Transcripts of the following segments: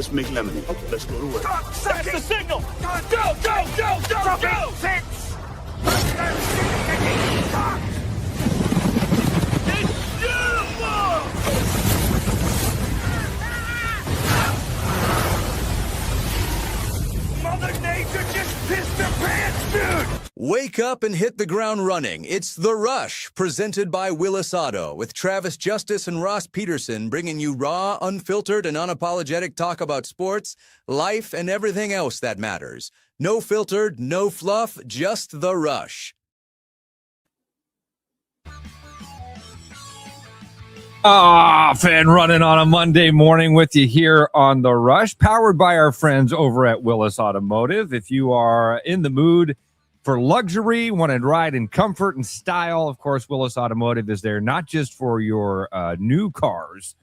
Let's make lemonade. Okay. Let's go to work. That's the signal! Go, go, go, go, go! 6! It's beautiful! Mother Nature just pissed her pants, dude! Wake up and hit the ground running. It's The Rush, presented by Willis Auto, with Travis Justice and Ross Peterson bringing you raw, unfiltered, and unapologetic talk about sports, life, and everything else that matters. No filtered, no fluff, just The Rush. Fan running on a Monday morning with you here on The Rush, powered by our friends over at Willis Automotive. If you are in the mood for luxury, want to ride in comfort and style, of course, Willis Automotive is there, not just for your new cars,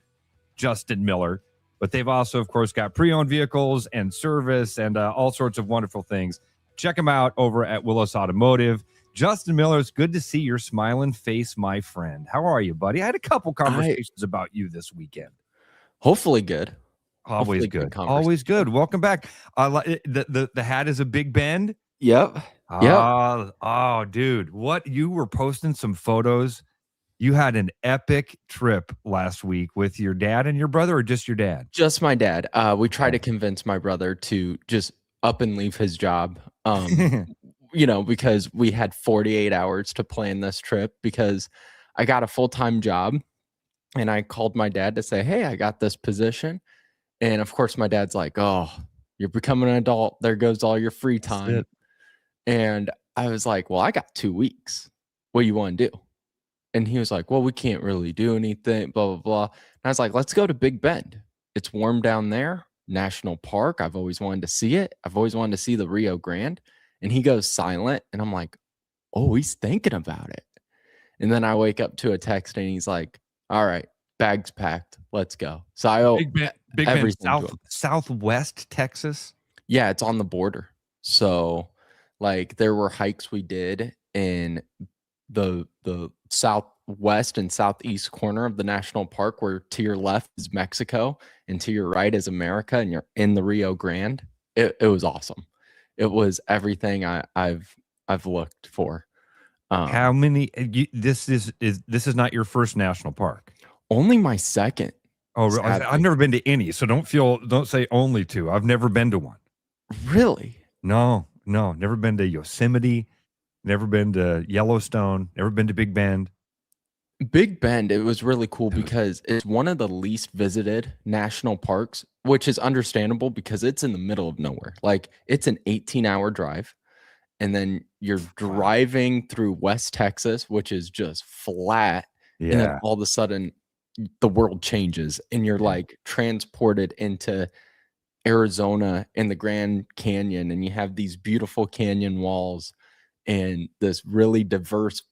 Justin Miller, but they've also, of course, got pre-owned vehicles and service and all sorts of wonderful things. Check them out over at Willis Automotive. Justin Miller, it's good to see your smiling face, my friend. How are you, buddy? I had a couple conversations about you this weekend. Hopefully good. Always good. Always good. Welcome back. The hat is a Big Bend. Yep. Oh, dude, what you were posting some photos. You had an epic trip last week with your dad and your brother, or just your dad? Just my dad. We tried to convince my brother to just up and leave his job. Because we had 48 hours to plan this trip because I got a full-time job, and I called my dad to say, hey, I got this position. And of course my dad's like, oh, you're becoming an adult. There goes all your free time. And I was like, well, I got 2 weeks. What do you want to do? And he was like, well, we can't really do anything, blah, blah, blah. And I was like, let's go to Big Bend. It's warm down there. National Park. I've always wanted to see it. I've always wanted to see the Rio Grande. And he goes silent. And I'm like, oh, he's thinking about it. And then I wake up to a text and he's like, all right, bags packed. Let's go. So I owe Big Bend, Southwest Texas. Yeah, it's on the border. So like there were hikes we did in the southwest and southeast corner of the national park, where to your left is Mexico and to your right is America, and you're in the Rio Grande. It was awesome. It was everything I've looked for. How many? This is not your first national park. Only my second. Oh, really? I've never been to any, so don't say only two. I've never been to one. Really? No, never been to Yosemite, never been to Yellowstone, never been to Big Bend. Big Bend, it was really cool because it's one of the least visited national parks, which is understandable because it's in the middle of nowhere. Like it's an 18-hour drive, and then you're driving through West Texas, which is just flat. Yeah. And then all of a sudden the world changes and you're like transported into Arizona in the Grand Canyon, and you have these beautiful canyon walls and this really diverse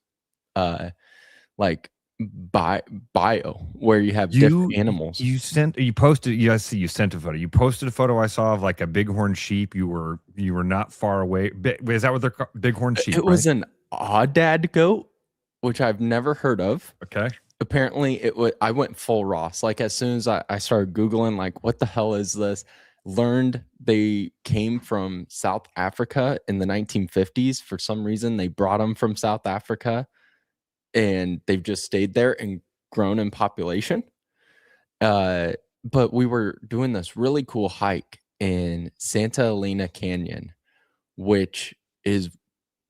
bio where you have different animals. You sent a photo. You posted a photo I saw of like a bighorn sheep. You were not far away. Is that what they're called? Bighorn sheep? It was an Aoudad goat, which I've never heard of. Okay. Apparently I went full Ross. Like as soon as I started Googling, like, what the hell is this? Learned they came from South Africa in the 1950s. For some reason, they brought them from South Africa, and they've just stayed there and grown in population. But we were doing this really cool hike in Santa Elena Canyon, which is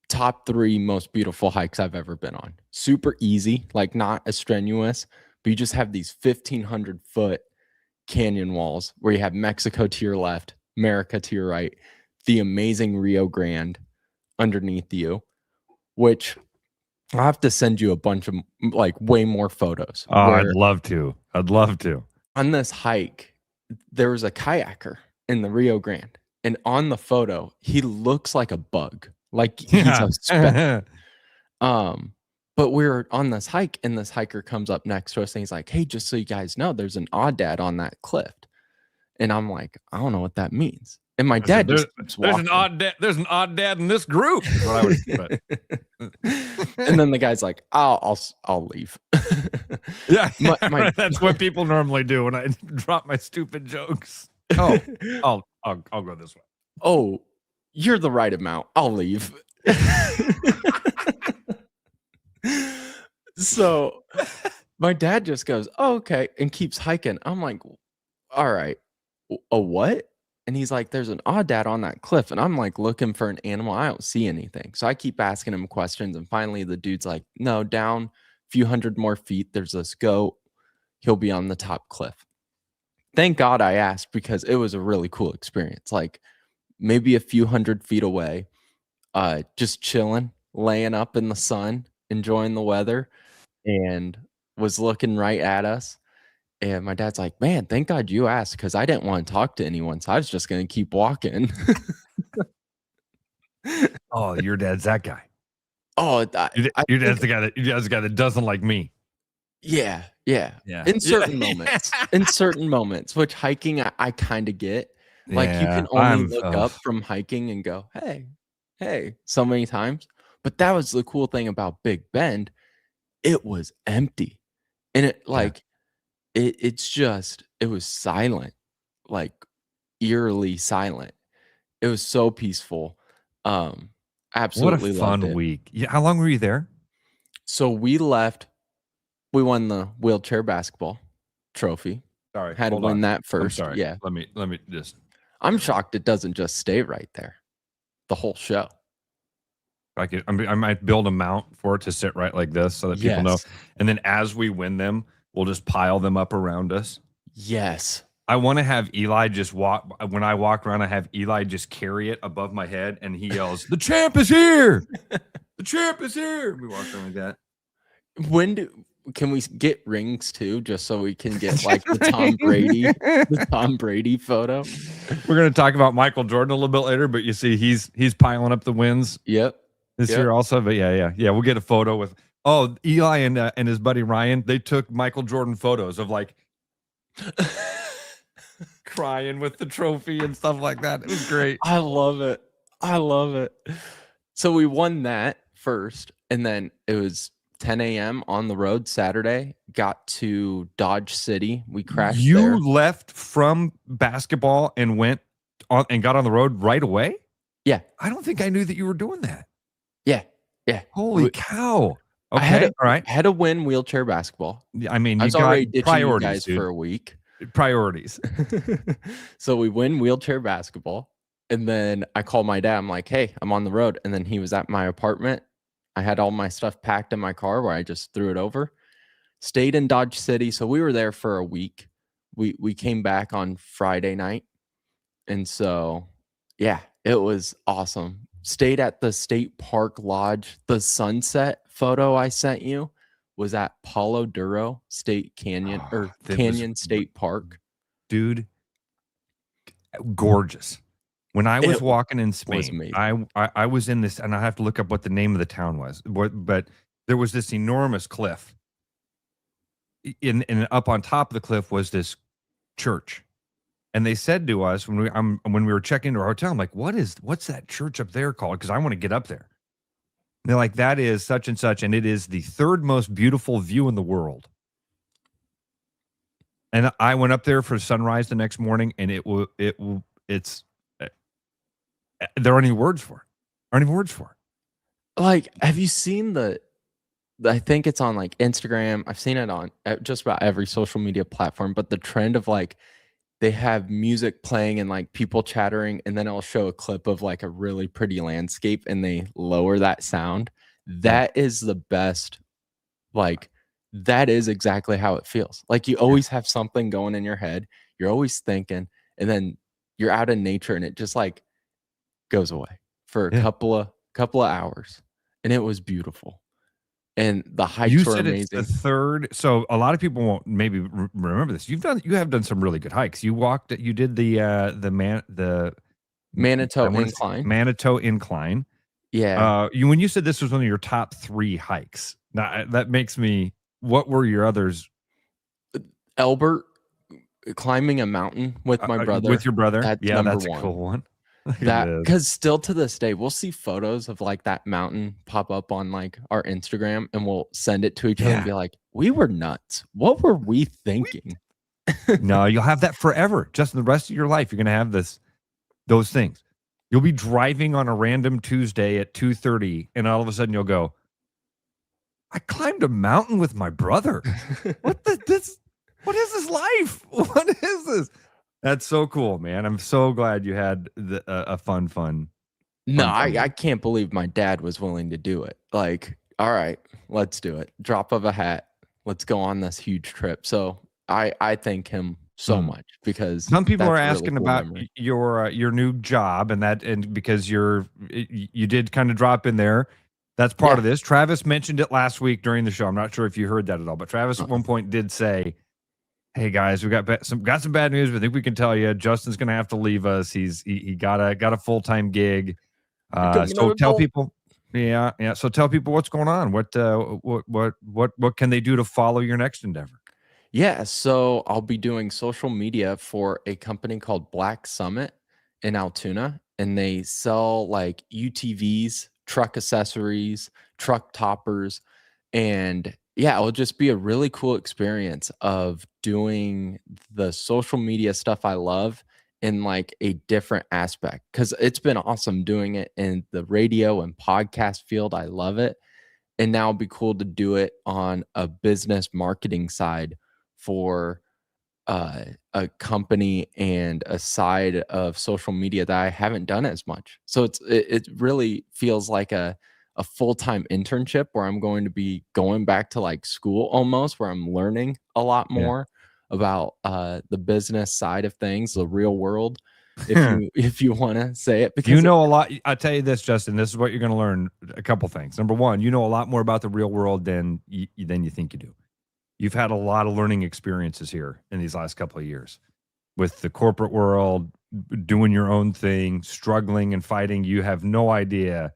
top 3 most beautiful hikes I've ever been on. Super easy, like not as strenuous, but you just have these 1,500 foot canyon walls where you have Mexico to your left, America to your right, the amazing Rio Grande underneath you, which I'll have to send you a bunch of like way more photos. Oh, I'd love to. On this hike, there was a kayaker in the Rio Grande, and on the photo, he looks like a bug, like he's a speck. But we were on this hike, and this hiker comes up next to us, and he's like, "Hey, just so you guys know, there's an Aoudad on that cliff." And I'm like, "I don't know what that means." And my dad there's an Aoudad in this group. And then the guy's like, I'll leave. Yeah, that's what people normally do when I drop my stupid jokes. Oh, I'll go this way. Oh, you're the right amount. I'll leave. So my dad just goes, oh, okay, and keeps hiking. I'm like, all right, a what? And he's like, there's an aoudad on that cliff. And I'm like looking for an animal. I don't see anything. So I keep asking him questions. And finally the dude's like, no, down a few hundred more feet, there's this goat. He'll be on the top cliff. Thank God I asked, because it was a really cool experience. Like maybe a few 100 feet away, just chilling, laying up in the sun, enjoying the weather, and was looking right at us. And my dad's like, man, thank God you asked, because I didn't want to talk to anyone. So I was just going to keep walking. Oh, your dad's that guy. Oh, Your dad's the guy that doesn't like me. Yeah. In certain moments, which hiking I kind of get. Like you can only look up from hiking and go, hey, so many times. But that was the cool thing about Big Bend. It was empty. And it it was silent, like eerily silent. It was so peaceful. Absolutely what a fun week. Yeah, how long were you there? So we left. We won the wheelchair basketball trophy. Sorry, had to win that first. I'm sorry. Yeah. Let me just. I'm shocked it doesn't just stay right there the whole show. I might build a mount for it to sit right like this so that people know. And then as we win them, we'll just pile them up around us. Yes. I want to have Eli just walk. When I walk around, I have Eli just carry it above my head and he yells, "The champ is here! The champ is here!" We walk around like that. Can we get rings too, just so we can get like the Tom Brady photo? We're going to talk about Michael Jordan a little bit later, but you see he's piling up the wins. Yep. This year also, but yeah. We'll get a photo with Eli and his buddy Ryan. They took Michael Jordan photos of like crying with the trophy and stuff like that. It was great. I love it. So we won that first, and then it was 10 a.m. on the road Saturday. Got to Dodge City. We crashed. You left from basketball and went on and got on the road right away? Yeah. I don't think I knew that you were doing that. Yeah. Holy cow. Okay. All right. I had to win wheelchair basketball. I mean, I was already ditching priorities, you guys dude. for a week. Priorities. So we win wheelchair basketball. And then I call my dad. I'm like, hey, I'm on the road. And then he was at my apartment. I had all my stuff packed in my car where I just threw it over. Stayed in Dodge City. So we were there for a week. We came back on Friday night. And so, yeah, it was awesome. Stayed at the State Park Lodge. The sunset photo I sent you was at Palo Duro State Canyon Canyon State Park. Dude, gorgeous. When I was walking in Spain, I was in this, and I have to look up what the name of the town was, but there was this enormous cliff. And up on top of the cliff was this church. And they said to us when we were checking into our hotel, I'm like, what's that church up there called? Because I want to get up there. And they're like, that is such and such, and it is the third most beautiful view in the world. And I went up there for sunrise the next morning, and it's there aren't any words for it. Like, have you seen I think it's on like Instagram. I've seen it on just about every social media platform, but the trend of like, they have music playing and like people chattering, and then I'll show a clip of like a really pretty landscape and they lower that sound. That is the best. Like, that is exactly how it feels. Like, you always have something going in your head. You're always thinking, and then you're out in nature and it just like goes away for a couple of hours. And it was beautiful. And the hikes were amazing. It's the third. So a lot of people won't maybe remember this. You have done some really good hikes. You did the Manitou Incline. Manitou Incline. Yeah. When you said this was one of your top 3 hikes, now that makes me. What were your others? Albert, climbing a mountain with my brother. With your brother? That's a cool one. That, because still to this day we'll see photos of like that mountain pop up on like our Instagram, and we'll send it to each other and be like, we were nuts. What were we thinking? No, you'll have that forever. Just the rest of your life, you're going to have those things. You'll be driving on a random Tuesday at 2:30, and all of a sudden you'll go, I climbed a mountain with my brother. What is this life? What is this? That's so cool, man. I'm so glad you had a fun. No, I can't believe my dad was willing to do it. Like, all right, let's do it. Drop of a hat. Let's go on this huge trip. So I thank him so much, because some people are that's a asking really cool about memory. your new job, and because you did kind of drop in there. That's part of this. Travis mentioned it last week during the show. I'm not sure if you heard that at all, but Travis at one point did say, "Hey guys, we got some bad news. I think we can tell you Justin's going to have to leave us. He got a full-time gig. So tell people, yeah. So tell people what's going on. What can they do to follow your next endeavor?" Yeah, so I'll be doing social media for a company called Black Summit in Altoona, and they sell like UTVs, truck accessories, truck toppers, and yeah, it'll just be a really cool experience of doing the social media stuff I love in like a different aspect, because it's been awesome doing it in the radio and podcast field. I love it. And now it'd be cool to do it on a business marketing side for a company and a side of social media that I haven't done as much. So it really feels like a full-time internship where I'm going to be going back to like school almost, where I'm learning a lot more about the business side of things, the real world, if you want to say it. Because you know a lot. I'll tell you this, Justin. This is what you're going to learn. A couple things. Number one, you know a lot more about the real world than you think you do. You've had a lot of learning experiences here in these last couple of years with the corporate world, doing your own thing, struggling and fighting. You have no idea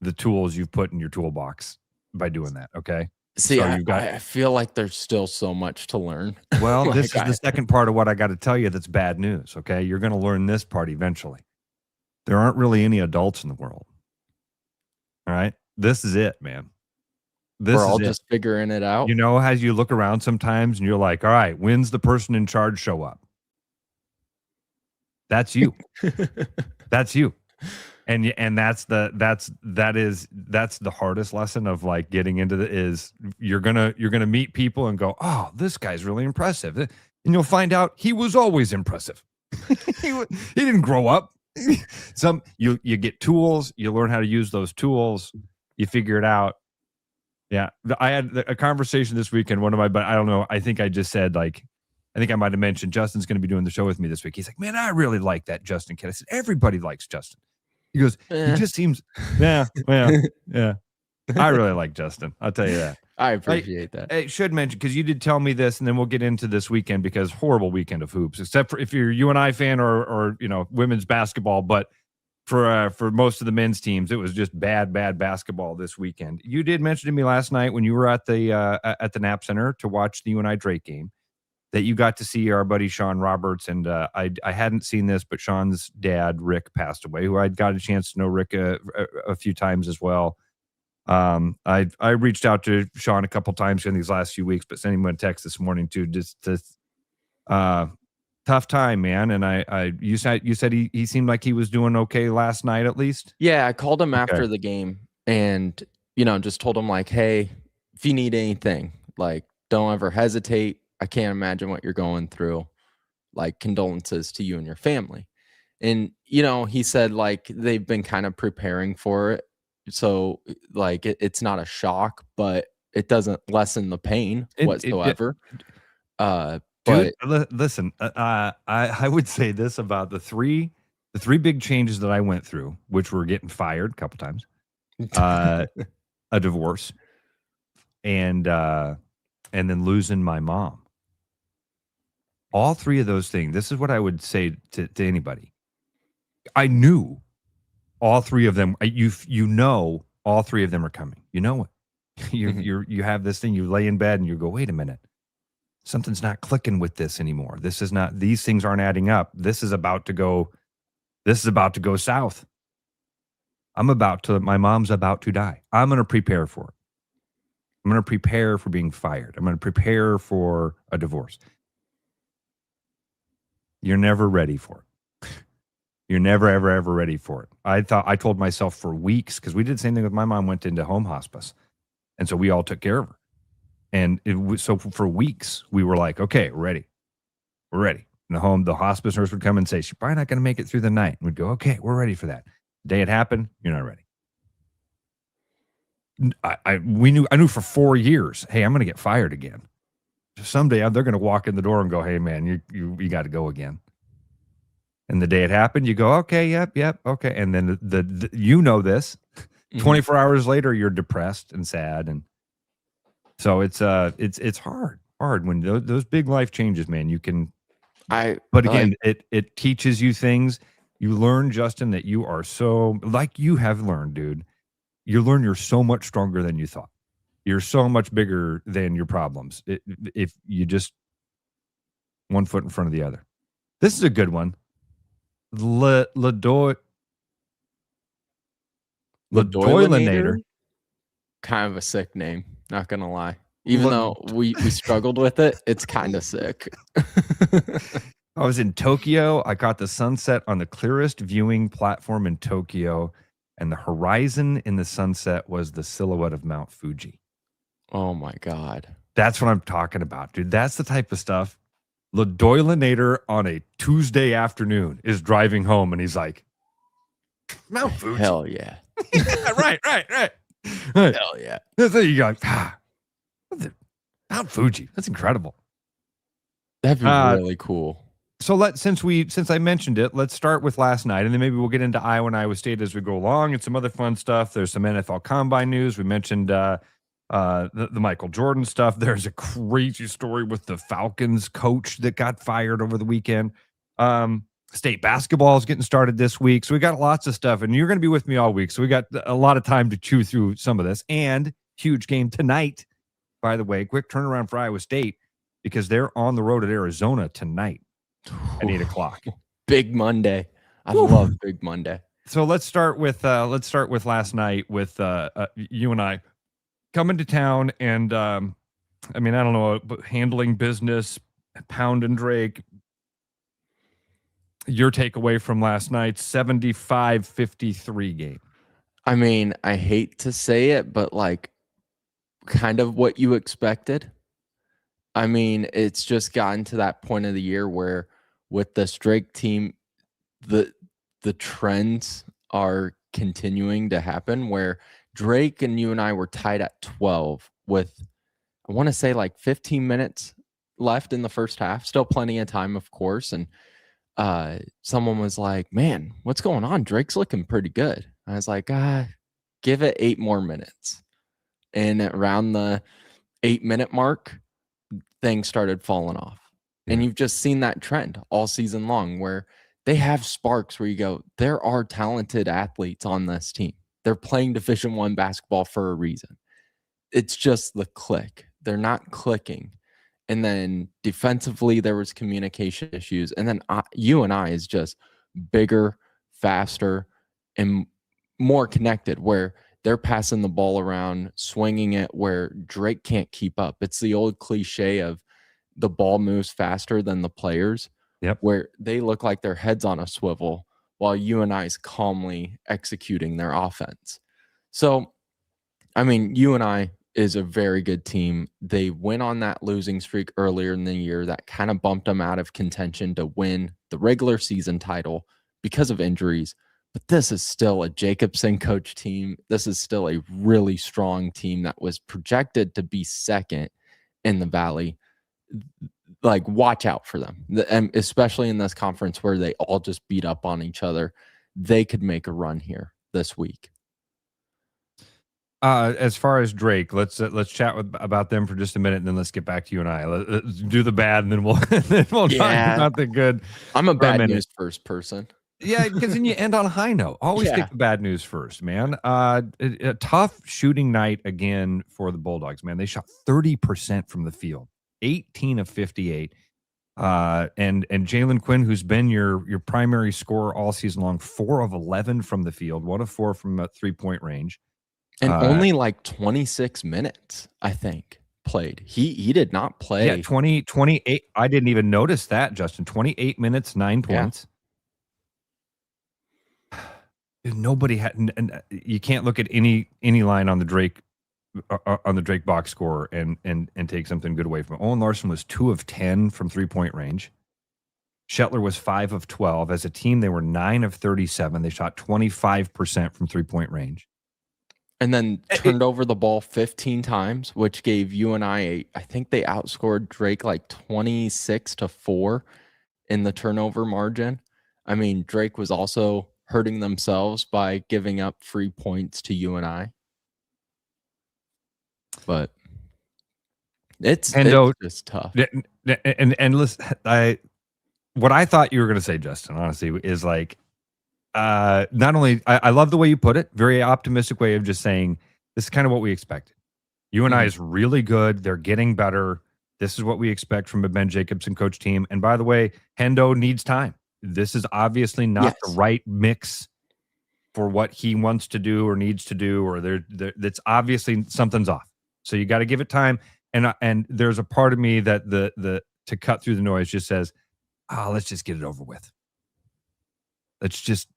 the tools you've put in your toolbox by doing that. Okay. See, so I feel like there's still so much to learn. Well, like this is the second part of what I got to tell you that's bad news. Okay. You're going to learn this part eventually. There aren't really any adults in the world. All right. This is it, man. We're all just figuring it out. You know, as you look around sometimes and you're like, all right, when's the person in charge show up? That's you. That's you. And that's the hardest lesson of like getting into is you're gonna meet people and go, oh, this guy's really impressive. And you'll find out he was always impressive. he didn't grow up. You get tools, you learn how to use those tools, you figure it out. Yeah, I had a conversation this weekend. I don't know. I think I just said I think I might have mentioned Justin's going to be doing the show with me this week. He's like, man, I really like that Justin kid. I said, everybody likes Justin. He goes, he just seems, yeah. I really like Justin. I'll tell you that. I appreciate that. I should mention, because you did tell me this, and then we'll get into this weekend, because horrible weekend of hoops, except for if you're a UNI fan or women's basketball, but for most of the men's teams, it was just bad basketball this weekend. You did mention to me last night when you were at the Knapp Center to watch the UNI Drake game that you got to see our buddy Sean Roberts, and I hadn't seen this, but Sean's dad Rick passed away, who I'd got a chance to know Rick a few times as well. I reached out to Sean a couple times in these last few weeks, but sent him a text this morning too, just to tough time, man. And you said he seemed like he was doing okay last night, at least. Yeah, I called him after the game and just told him like, hey, if you need anything, like, don't ever hesitate. I can't imagine what you're going through. Like, condolences to you and your family. And he said like they've been kind of preparing for it, so like it's not a shock, but it doesn't lessen the pain whatsoever. Dude, listen, I would say this about the three big changes that I went through, which were getting fired a couple times, a divorce, and then losing my mom. All three of those things. This is what I would say to anybody. I knew all three of them. All three of them are coming. You know it. You have this thing. You lay in bed and you go, wait a minute. Something's not clicking with this anymore. These things aren't adding up. This is about to go south. My mom's about to die. I'm going to prepare for it. I'm going to prepare for being fired. I'm going to prepare for a divorce. You're never ready for it. You're never, ever, ever ready for it. I told myself for weeks, because we did the same thing with my mom, went into home hospice. And so we all took care of her. And so for weeks, we were like, okay, we're ready. We're ready. And the hospice nurse would come and say, she's probably not going to make it through the night. And we'd go, okay, we're ready for that. The day it happened, you're not ready. I knew for 4 years, hey, I'm going to get fired again. Someday they're going to walk in the door and go, hey, man, you got to go again. And the day it happened, you go, okay, yep, okay. And then the you know this, 24 hours later, you're depressed and sad. And so it's hard when those big life changes, man. But again, it teaches you things. You learn, Justin, that you are so, like you have learned, dude. You learn you're so much stronger than you thought. You're so much bigger than your problems. If you just one foot in front of the other. This is a good one. Ledoilinator. Kind of a sick name, not gonna lie. Even though we struggled with it, it's kind of sick. I was in Tokyo. I caught the sunset on the clearest viewing platform in Tokyo, and the horizon in the sunset was the silhouette of Mount Fuji. Oh my God. That's what I'm talking about, dude. That's the type of stuff. Ledoilinator on a Tuesday afternoon is driving home, and he's like, Mount Fuji. Hell yeah. Right. Hell yeah. There you go. Mount Fuji. That's incredible. That'd be really cool. So since I mentioned it, let's start with last night, and then maybe we'll get into Iowa and Iowa State as we go along, and some other fun stuff. There's some NFL Combine news. We mentioned the Michael Jordan stuff. There's a crazy story with the Falcons coach that got fired over the weekend. State basketball is getting started this week, so we got lots of stuff, and you're going to be with me all week, so we got a lot of time to chew through some of this. And huge game tonight, by the way. Quick turnaround for Iowa State, because they're on the road at Arizona tonight at 8:00. Big Monday. I love Big Monday. So let's start with last night with you and I coming to town, and I don't know, but handling business, Pound and Drake. Your takeaway from last night's 75-53 game. I mean, I hate to say it, but like kind of what you expected. I mean, it's just gotten to that point of the year where with this Drake team, the trends are continuing to happen, where Drake and you and I were tied at 12 with, I want to say, like 15 minutes left in the first half. Still plenty of time, of course. And someone was like, man, what's going on? Drake's looking pretty good. I was like, give it 8 more minutes. And around the 8-minute mark, things started falling off. And you've just seen that trend all season long, where they have sparks where you go, there are talented athletes on this team. They're playing Division I basketball for a reason. It's just the click. They're not clicking. And then defensively, there was communication issues. And then you and I is just bigger, faster, and more connected, where they're passing the ball around, swinging it where Drake can't keep up. It's the old cliche of the ball moves faster than the players, where they look like their heads on a swivel while you and I is calmly executing their offense. So, I mean, you and I is a very good team. They went on that losing streak earlier in the year that kind of bumped them out of contention to win the regular season title because of injuries. But this is still a Jacobson coach team. This is still a really strong team that was projected to be second in the Valley. Like, watch out for them, and especially in this conference where they all just beat up on each other. They could make a run here this week. As far as Drake, let's chat about them for just a minute, and then let's get back to you and I. Let's do the bad, and then we'll talk about the good. I'm a bad news first person. Yeah, because then you end on a high note. Always take the bad news first, man. A tough shooting night again for the Bulldogs, man. They shot 30% from the field, 18 of 58. And Jalen Quinn, who's been your primary scorer all season long, 4 of 11 from the field, 1 of 4 from a 3-point range. And only like 26 minutes, I think. played. He did not play. Yeah, 28. I didn't even notice that, Justin. 28 minutes, 9 points. Nobody had, and you can't look at any line on the Drake box score and take something good away from it. Owen Larson was 2 of 10 from 3-point range. Shetler was 5 of 12. As a team, they were 9 of 37. They shot 25% from 3-point range. And then turned over the ball 15 times, which gave UNI I think they outscored Drake like 26-4 in the turnover margin. I mean, Drake was also hurting themselves by giving up free points to UNI. But it's just tough. And listen, what I thought you were going to say, Justin, honestly, is like, not only I love the way you put it, very optimistic way of just saying this is kind of what we expected. UNI is really good. They're getting better. This is what we expect from a Ben Jacobson coach team. And by the way, Hendo needs time. This is obviously not the right mix for what he wants to do or needs to do, or that's obviously something's off. So you got to give it time. And there's a part of me that the to cut through the noise just says, let's just get it over with. Let's just,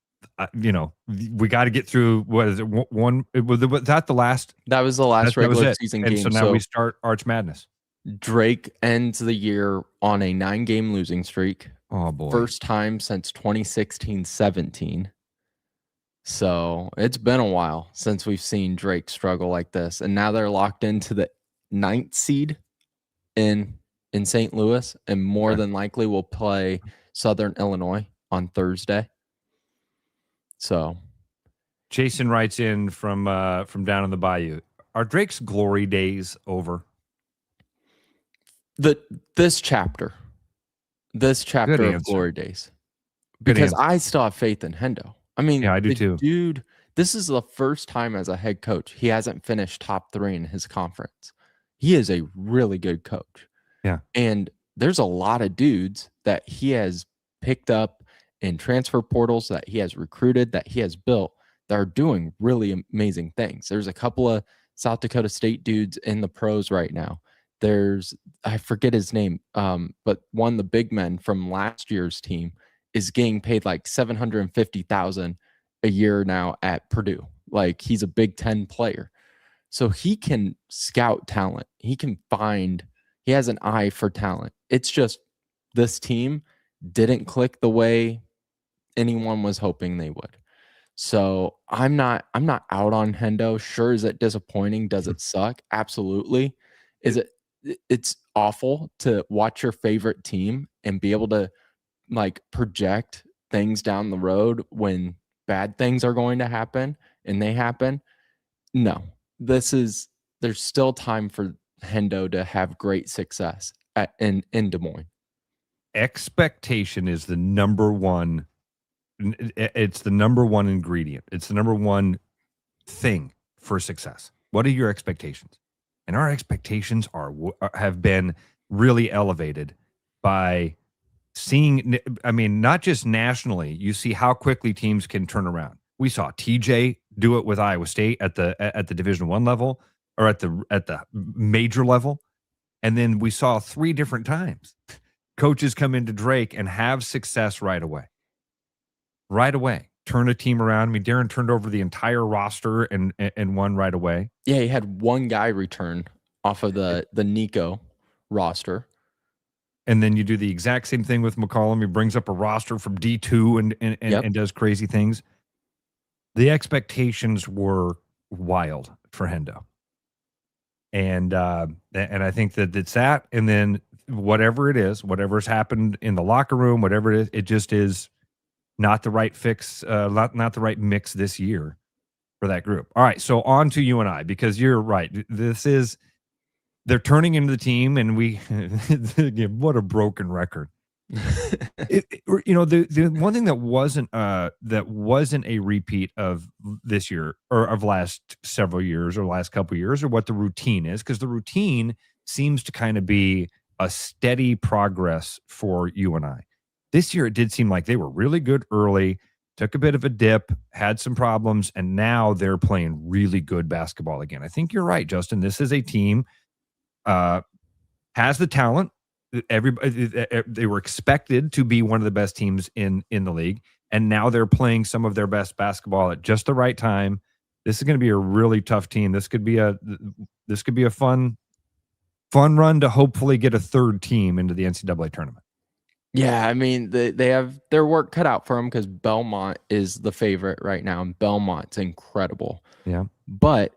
we got to get through. What is it? Was that the last? That was the last regular season game. And so now we start Arch Madness. Drake ends the year on a 9-game losing streak. Oh boy! First time since 2016-17. So it's been a while since we've seen Drake struggle like this, and now they're locked into the 9th seed in St. Louis, and more than likely will play Southern Illinois on Thursday. So, Jason writes in from down in the Bayou. Are Drake's glory days over? This chapter of glory days, because I still have faith in Hendo. I mean, yeah, I do too. Dude, this is the first time as a head coach he hasn't finished top 3 in his conference. He is a really good coach. Yeah, and there's a lot of dudes that he has picked up in transfer portals, that he has recruited, that he has built, that are doing really amazing things. There's a couple of South Dakota State dudes in the pros right now. I forget his name, but one of the big men from last year's team is getting paid like $750,000 a year now at Purdue. Like, he's a Big Ten player. So he can scout talent. He has an eye for talent. It's just this team didn't click the way anyone was hoping they would. So I'm not out on Hendo. Sure, is it disappointing? Does it suck? Absolutely. It's awful to watch your favorite team and be able to like project things down the road when bad things are going to happen and they happen. No, there's still time for Hendo to have great success in Des Moines. Expectation is the number one. It's the number one ingredient. It's the number one thing for success. What are your expectations? And our expectations have been really elevated by seeing, I mean, not just nationally, you see how quickly teams can turn around. We saw TJ do it with Iowa State at the Division I level, or at the major level. And then we saw 3 different times coaches come into Drake and have success right away. Right away. Turn a team around. I mean, Darren turned over the entire roster and won right away. Yeah, he had one guy return off of the Nico roster. And then you do the exact same thing with McCollum. He brings up a roster from D2 and does crazy things. The expectations were wild for Hendo. And I think that it's that. And then whatever it is, whatever's happened in the locker room, whatever it is, it just is not the right fix, not the right mix this year for that group. All right, so on to UNI, because you're right. They're turning into the team, and what a broken record. The one thing that wasn't a repeat of this year or of last several years or last couple of years, or what the routine is, because the routine seems to kind of be a steady progress for UNI. This year, it did seem like they were really good early, took a bit of a dip, had some problems, and now they're playing really good basketball again. I think you're right, Justin. This is a team. has the talent. Everybody, they were expected to be one of the best teams in the league, and now they're playing some of their best basketball at just the right time. This is going to be a really tough team. This could be a fun run to hopefully get a third team into the NCAA tournament. Yeah, I mean, they have their work cut out for them because Belmont is the favorite right now, and Belmont's incredible. Yeah, but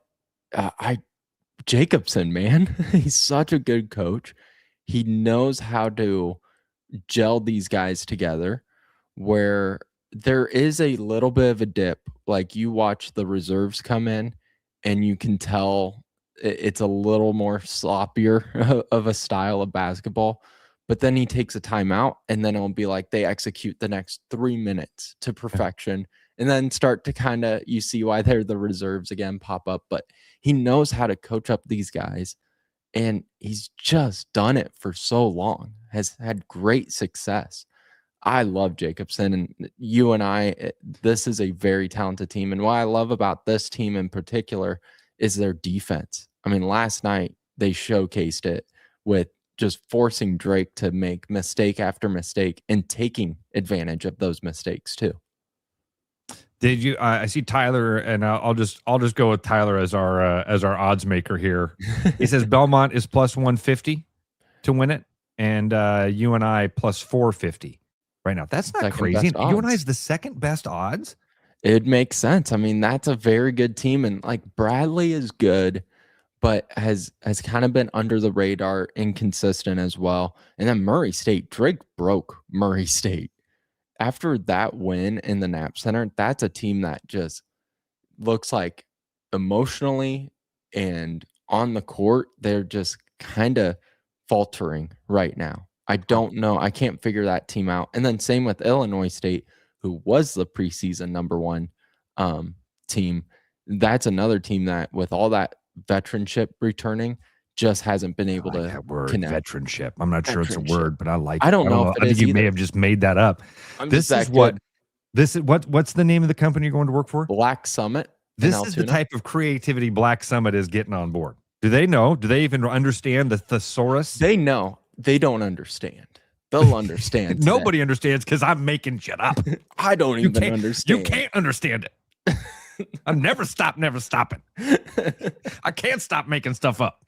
Jacobson, man, he's such a good coach. He knows how to gel these guys together where there is a little bit of a dip. Like you watch the reserves come in and you can tell it's a little more sloppier of a style of basketball. But then he takes a timeout and then it'll be like they execute the next 3 minutes to perfection and then start to kind of, you see why they're the reserves again, pop up. But he knows how to coach up these guys. And he's just done it for so long, has had great success. I love Jacobson, and you and I, this is a very talented team. And what I love about this team in particular is their defense. I mean, last night they showcased it with just forcing Drake to make mistake after mistake and taking advantage of those mistakes too. Did you? I see Tyler, and I'll just go with Tyler as our odds maker here. He says Belmont is plus 150 to win it, and you and I plus 450 right now. That's not crazy. You and I is the second best odds. It makes sense. I mean, that's a very good team, and like Bradley is good, but has kind of been under the radar, inconsistent as well. And then Murray State, Drake broke Murray State. After that win in the Knapp Center, that's a team that just looks like emotionally and on the court, they're just kind of faltering right now. I don't know. I can't figure that team out. And then same with Illinois State, who was the preseason number one team. That's another team that with all that veteranship returning, just hasn't been able to that word connect. Veteranship. I'm not sure it's a word, but I like it. I don't know. I think you may have just made that up. What's the name of the company you're going to work for? Black Summit. This is the type of creativity Black Summit is getting on board. Do they know? Do they even understand the thesaurus? They know. They don't understand. They'll understand. Nobody understands because I'm making shit up. I don't even understand. You can't understand it. I'm never stopping. I can't stop making stuff up.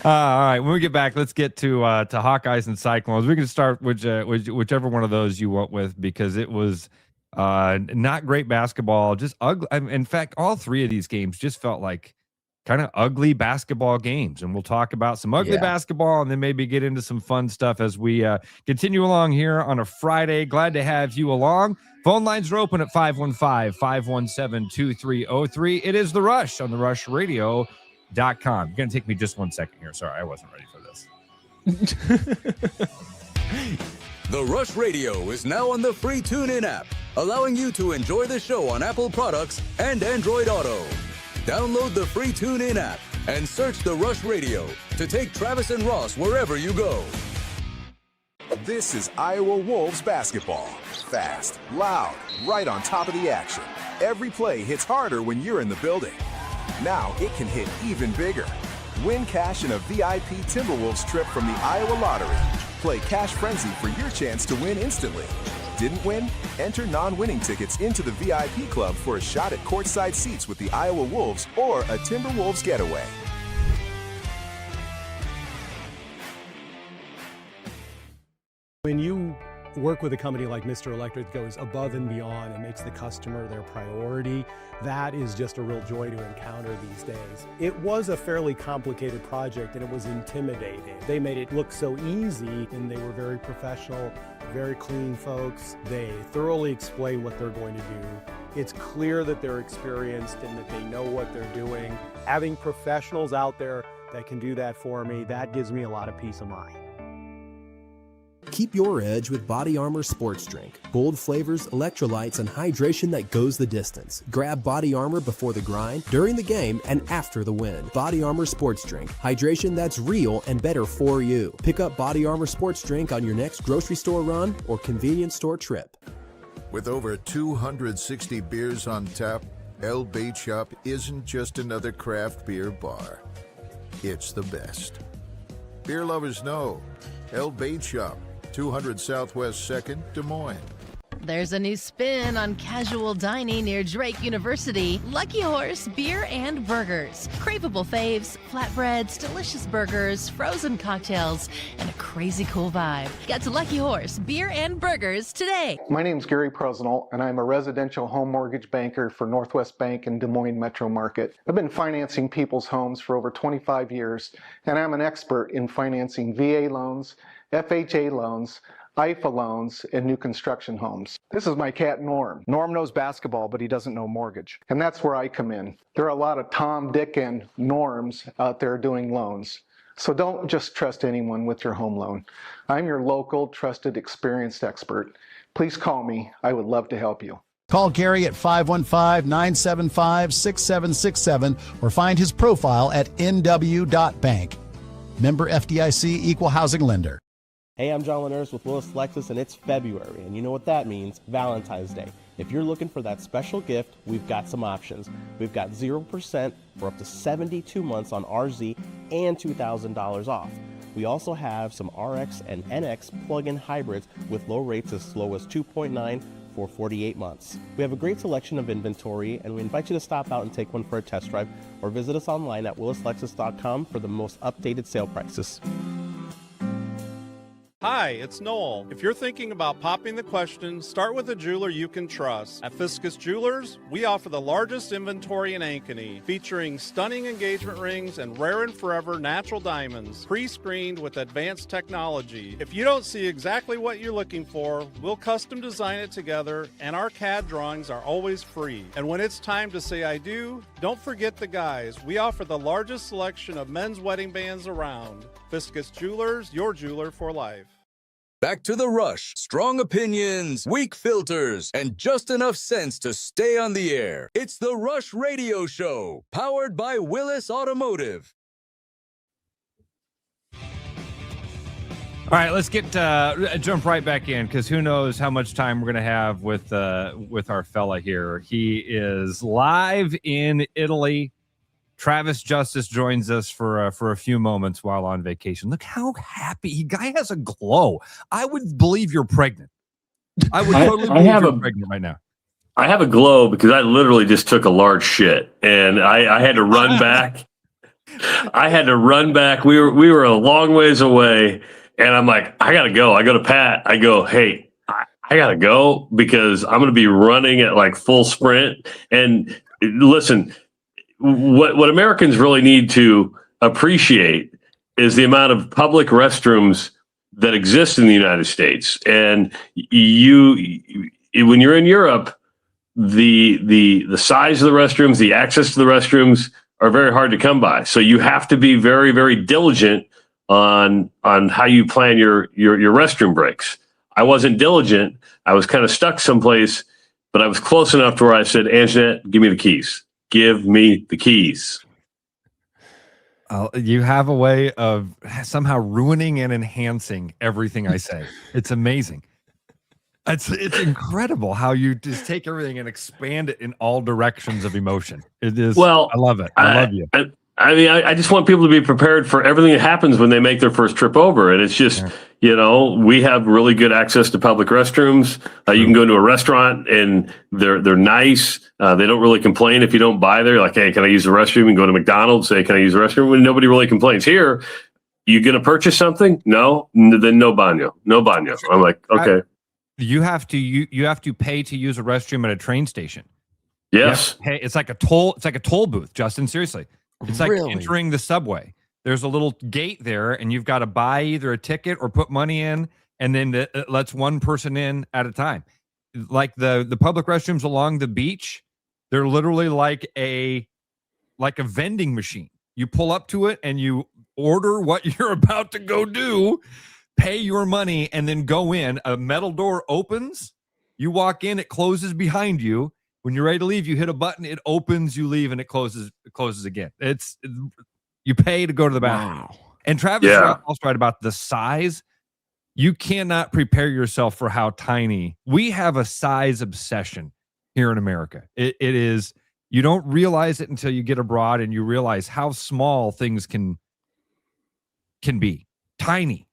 All right, when we get back, let's get to Hawkeyes and Cyclones. We can start with whichever one of those you want with, because it was not great basketball, just ugly. In fact, all three of these games just felt like kind of ugly basketball games, and we'll talk about some ugly basketball and then maybe get into some fun stuff as we continue along here on a Friday. Glad to have you along. Phone lines are open at 515-517-2303. It is The Rush on therushladio.com. You're going to take me just 1 second here. Sorry, I wasn't ready for this. The Rush Radio is now on the free TuneIn app, allowing you to enjoy the show on Apple products and Android Auto. Download the free TuneIn app and search The Rush Radio to take Travis and Ross wherever you go. This is Iowa Wolves basketball. Fast, loud, right on top of the action. Every play hits harder when you're in the building. Now it can hit even bigger. Win cash in a VIP Timberwolves trip from the Iowa Lottery. Play Cash Frenzy for your chance to win instantly. Didn't win? Enter non-winning tickets into the VIP club for a shot at courtside seats with the Iowa Wolves or a Timberwolves getaway. When you work with a company like Mr. Electric that goes above and beyond and makes the customer their priority, that is just a real joy to encounter these days. It was a fairly complicated project and it was intimidating. They made it look so easy and they were very professional, very clean folks. They thoroughly explain what they're going to do. It's clear that they're experienced and that they know what they're doing. Having professionals out there that can do that for me, that gives me a lot of peace of mind. Keep your edge with Body Armor Sports Drink. Bold flavors, electrolytes, and hydration that goes the distance. Grab Body Armor before the grind, during the game, and after the win. Body Armor Sports Drink. Hydration that's real and better for you. Pick up Body Armor Sports Drink on your next grocery store run or convenience store trip. With over 260 beers on tap, El Bait Shop isn't just another craft beer bar. it's the best. Beer lovers know. El Bait Shop, 200 Southwest 2nd, Des Moines. There's a new spin on casual dining near Drake University. Lucky Horse Beer and Burgers. Craveable faves, flatbreads, delicious burgers, frozen cocktails, and a crazy cool vibe. Get to Lucky Horse Beer and Burgers today. My name's Gary Prosnell, and I'm a residential home mortgage banker for Northwest Bank in Des Moines Metro Market. I've been financing people's homes for over 25 years, and I'm an expert in financing VA loans, FHA loans, IFA loans, and new construction homes. This is my cat, Norm. Norm knows basketball, but he doesn't know mortgage. And that's where I come in. There are a lot of Tom, Dick, and Norms out there doing loans. So don't just trust anyone with your home loan. I'm your local, trusted, experienced expert. Please call me. I would love to help you. Call Gary at 515-975-6767 or find his profile at nw.bank. Member FDIC, Equal Housing Lender. Hey, I'm John Lenners with Willis Lexus, and it's February, and you know what that means, Valentine's Day. If you're looking for that special gift, we've got some options. We've got 0% for up to 72 months on RZ and $2,000 off. We also have some RX and NX plug-in hybrids with low rates as low as 2.9 for 48 months. We have a great selection of inventory, and we invite you to stop out and take one for a test drive or visit us online at willislexus.com for the most updated sale prices. Hi, it's Noel. If you're thinking about popping the question, start with a jeweler you can trust. At Fiscus Jewelers, we offer the largest inventory in Ankeny, featuring stunning engagement rings and rare and forever natural diamonds, pre-screened with advanced technology. If you don't see exactly what you're looking for, we'll custom design it together, and our CAD drawings are always free. And when it's time to say I do, don't forget the guys. We offer the largest selection of men's wedding bands around. Fiscus Jewelers, your jeweler for life. Back to the rush. Strong opinions, weak filters, and just enough sense to stay on the air. It's the Rush Radio Show, powered by Willis Automotive. All right, let's get jump right back in, because who knows how much time we're going to have with our fella here. He is live in Italy. Travis Justice joins us for a few moments while on vacation. Look how happy guy has a glow. I would believe you're pregnant. I would totally believe you're pregnant right now. I have a glow because I literally just took a large shit and I had to run back. I had to run back. We were a long ways away, and I'm like, I gotta go. I go to Pat. I go, hey, I gotta go because I'm gonna be running at like full sprint. And listen. What Americans really need to appreciate is the amount of public restrooms that exist in the United States. And when you're in Europe, the size of the restrooms, the access to the restrooms are very hard to come by. So you have to be very, very diligent on how you plan your restroom breaks. I wasn't diligent. I was kind of stuck someplace, but I was close enough to where I said, Anjanette, give me the keys. Give me the keys. You have a way of somehow ruining and enhancing everything I say. It's amazing. It's incredible how you just take everything and expand it in all directions of emotion. It is. Well, I love it. I love you. I just want people to be prepared for everything that happens when they make their first trip over. And it's just, we have really good access to public restrooms. You can go to a restaurant and they're nice. They don't really complain if you don't buy there. Like, hey, can I use the restroom? And go to McDonald's, say, can I use the restroom? And nobody really complains. Here, you going to purchase something? No, then no baño. No baño. I'm like, okay. You have to pay to use a restroom at a train station. Yes. Hey, it's like a toll booth, Justin. Seriously. It's like entering the subway. There's a little gate there, and you've got to buy either a ticket or put money in, and then it lets one person in at a time. Like the public restrooms along the beach, they're literally like a vending machine. You pull up to it, and you order what you're about to go do, pay your money, and then go in. A metal door opens. You walk in. It closes behind you. When you're ready to leave, you hit a button, it opens, you leave, and it closes again. You pay to go to the bathroom. Wow. And Travis is also right about the size. You cannot prepare yourself for how tiny. We have a size obsession here in America. It is, you don't realize it until you get abroad and you realize how small things can can be. Tiny.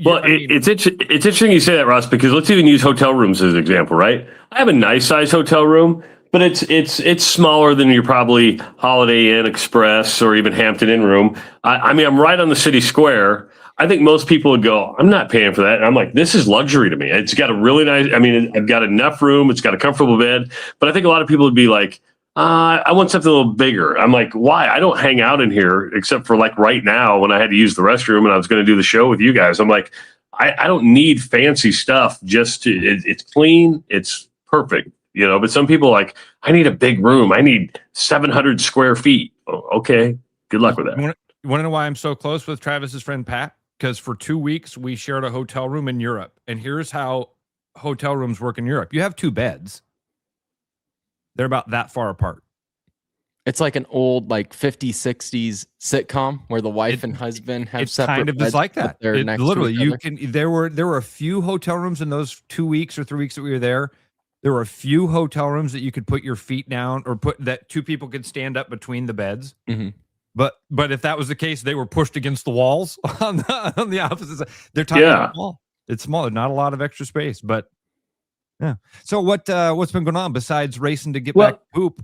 Well, it's interesting you say that, Ross, because let's even use hotel rooms as an example, right? I have a nice size hotel room, but it's smaller than your probably Holiday Inn Express or even Hampton Inn room. I mean, I'm right on the city square. I think most people would go, I'm not paying for that. And I'm like, this is luxury to me. It's got a really nice, I mean, I've got enough room. It's got a comfortable bed. But I think a lot of people would be like, I want something a little bigger. I'm like, why? I don't hang out in here except for like right now when I had to use the restroom and I was going to do the show with you guys. I'm like, I don't need fancy stuff. It's clean. It's perfect. You know, but some people are like, I need a big room. I need 700 square feet. Oh, okay. Good luck with that. You want to know why I'm so close with Travis's friend Pat? Because for 2 weeks, we shared a hotel room in Europe. And here's how hotel rooms work in Europe. You have 2 beds. They're about that far apart. It's like an old, like 50s, 60s sitcom where the wife and husband have separate kind of beds. just like that. They're next Literally, to each other. there were a few hotel rooms in those 2 weeks or 3 weeks that we were there. There were a few hotel rooms that you could put your feet down or put that 2 people could stand up between the beds. Mm-hmm. But if that was the case, they were pushed against the walls on the opposite side. They're tiny. Yeah. Small. It's small. Not a lot of extra space, but yeah. So what's been going on besides racing to get back to poop?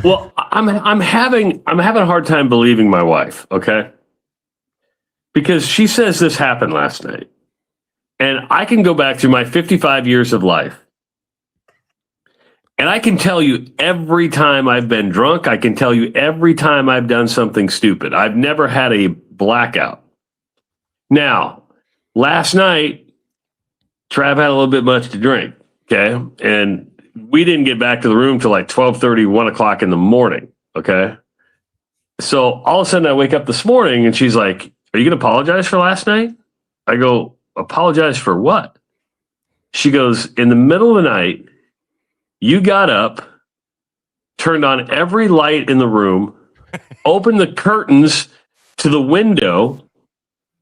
Well, I'm having a hard time believing my wife, okay? Because she says this happened last night. And I can go back through my 55 years of life. And I can tell you every time I've been drunk, I can tell you every time I've done something stupid. I've never had a blackout. Now, last night, Trav had a little bit much to drink, okay? And we didn't get back to the room till like 12:30, 1 o'clock in the morning, okay? So all of a sudden I wake up this morning and she's like, are you going to apologize for last night? I go, apologize for what? She goes, in the middle of the night, you got up, turned on every light in the room, opened the curtains to the window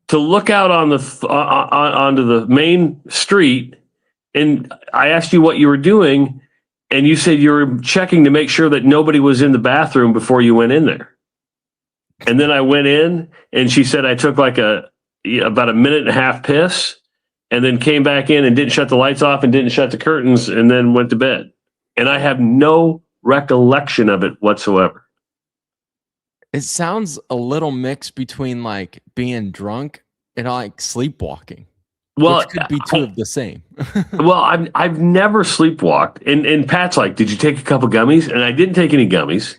to look out on onto the main street, and I asked you what you were doing, and you said you were checking to make sure that nobody was in the bathroom before you went in there. And then I went in, and she said I took like about a minute and a half piss, and then came back in and didn't shut the lights off and didn't shut the curtains, and then went to bed. And I have no recollection of it whatsoever. It sounds a little mixed between like being drunk and like sleepwalking. Well, which could be two of the same. Well, I've never sleepwalked. And Pat's like, did you take a couple gummies? And I didn't take any gummies.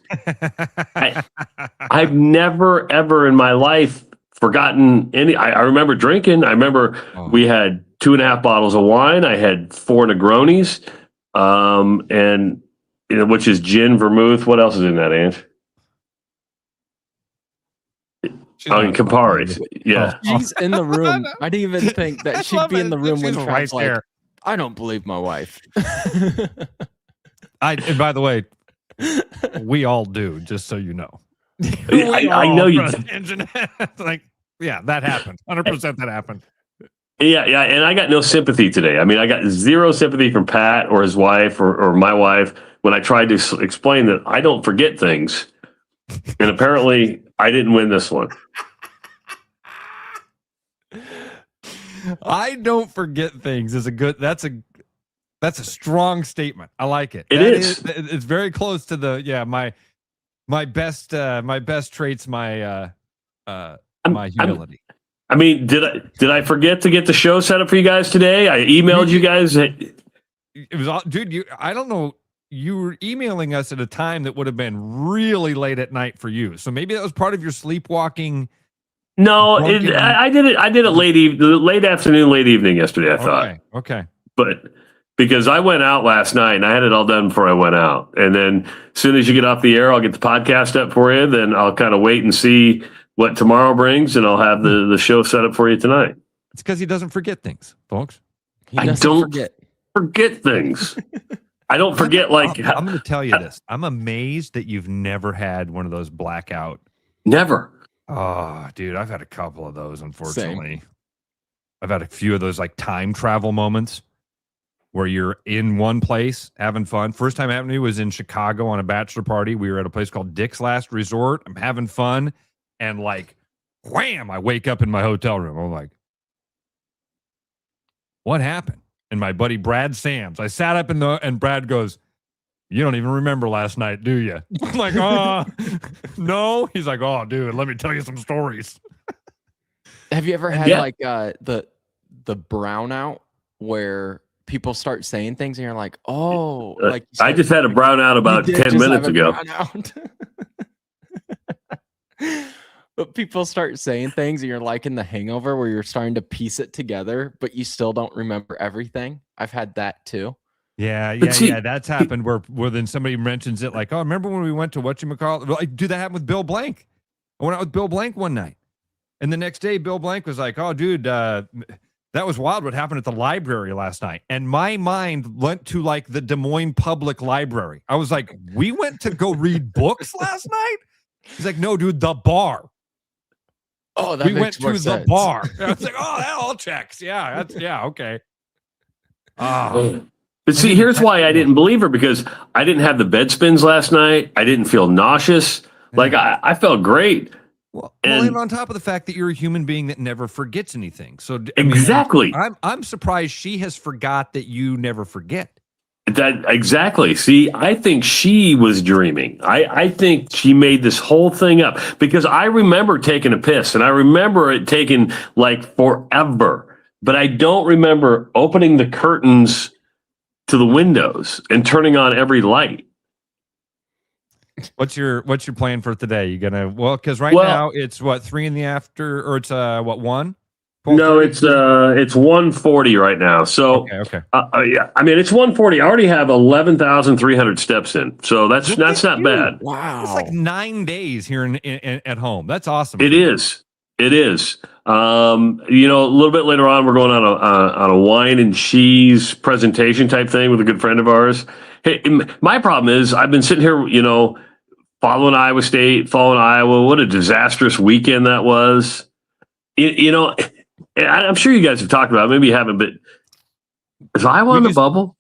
I've never, ever in my life forgotten any. I remember drinking. I remember we had 2.5 bottles of wine. I had 4 Negronis. And you know, which is gin, vermouth. What else is in that, Ange? Campari. Yeah. She's in the room. I didn't even think that she'd be in the room when Trav's like, there. I don't believe my wife. And by the way, we all do, just so you know. I know you. Like, yeah, that happened. 100% that happened. Yeah, and I got no sympathy today. I mean, I got zero sympathy from Pat or his wife or my wife when I tried to explain that I don't forget things. And apparently, I didn't win this one. I don't forget things is that's a strong statement. I like it. It's very close to my best traits, my humility. I mean, did I forget to get the show set up for you guys today? I emailed you guys. It was, dude. I don't know. You were emailing us at a time that would have been really late at night for you. So maybe that was part of your sleepwalking. No, I did it. I did it late afternoon, late evening yesterday. I thought. Okay. But because I went out last night and I had it all done before I went out, and then as soon as you get off the air, I'll get the podcast up for you. Then I'll kind of wait and see what tomorrow brings, and I'll have the show set up for you tonight. It's because he doesn't forget things, folks. I don't forget things. I don't forget. I'm going to tell you this. I'm amazed that you've never had one of those blackout. Never. Oh, dude, I've had a couple of those, unfortunately. Same. I've had a few of those like time travel moments where you're in one place having fun. First time happened to me was in Chicago on a bachelor party. We were at a place called Dick's Last Resort. I'm having fun. And like wham! I wake up in my hotel room. I'm like, what happened? And my buddy Brad Sams, I sat up and Brad goes, you don't even remember last night, do you? I'm like, no. He's like, oh, dude, let me tell you some stories. Have you ever had like the brownout where people start saying things and you're like, oh, like I just had a brownout about 10 minutes ago. But people start saying things and you're like in the hangover where you're starting to piece it together, but you still don't remember everything. I've had that too. Yeah. That's happened where then somebody mentions it like, oh, remember when we went to whatchamacallit? Like, dude, that happened with Bill Blank. I went out with Bill Blank one night. And the next day, Bill Blank was like, oh, dude, that was wild what happened at the library last night. And my mind went to like the Des Moines Public Library. I was like, we went to go read books last night? He's like, no, dude, the bar. Oh, that we makes went more to sense. the bar. I was like, oh, that all checks. Yeah, okay. But see, here's why I didn't believe her, because I didn't have the bed spins last night. I didn't feel nauseous. Like I felt great. Well, and on top of the fact that you're a human being that never forgets anything. So exactly, I'm surprised she has forgot that you never forget. That exactly. See, I think she was dreaming. I think she made this whole thing up, because I remember taking a piss and I remember it taking like forever, but I don't remember opening the curtains to the windows and turning on every light. What's your plan for today? You gonna because now it's what 3 in the after, or it's what 1? No, it's 1:40 right now. So okay. Yeah, I mean it's 1:40. I already have 11,300 steps in, so that's not bad. Wow, it's like 9 days here in at home. That's awesome. It is. A little bit later on, we're going on a wine and cheese presentation type thing with a good friend of ours. Hey, my problem is I've been sitting here, following Iowa State, following Iowa. What a disastrous weekend that was. I'm sure you guys have talked about it. Maybe you haven't, but is Iowa on the bubble?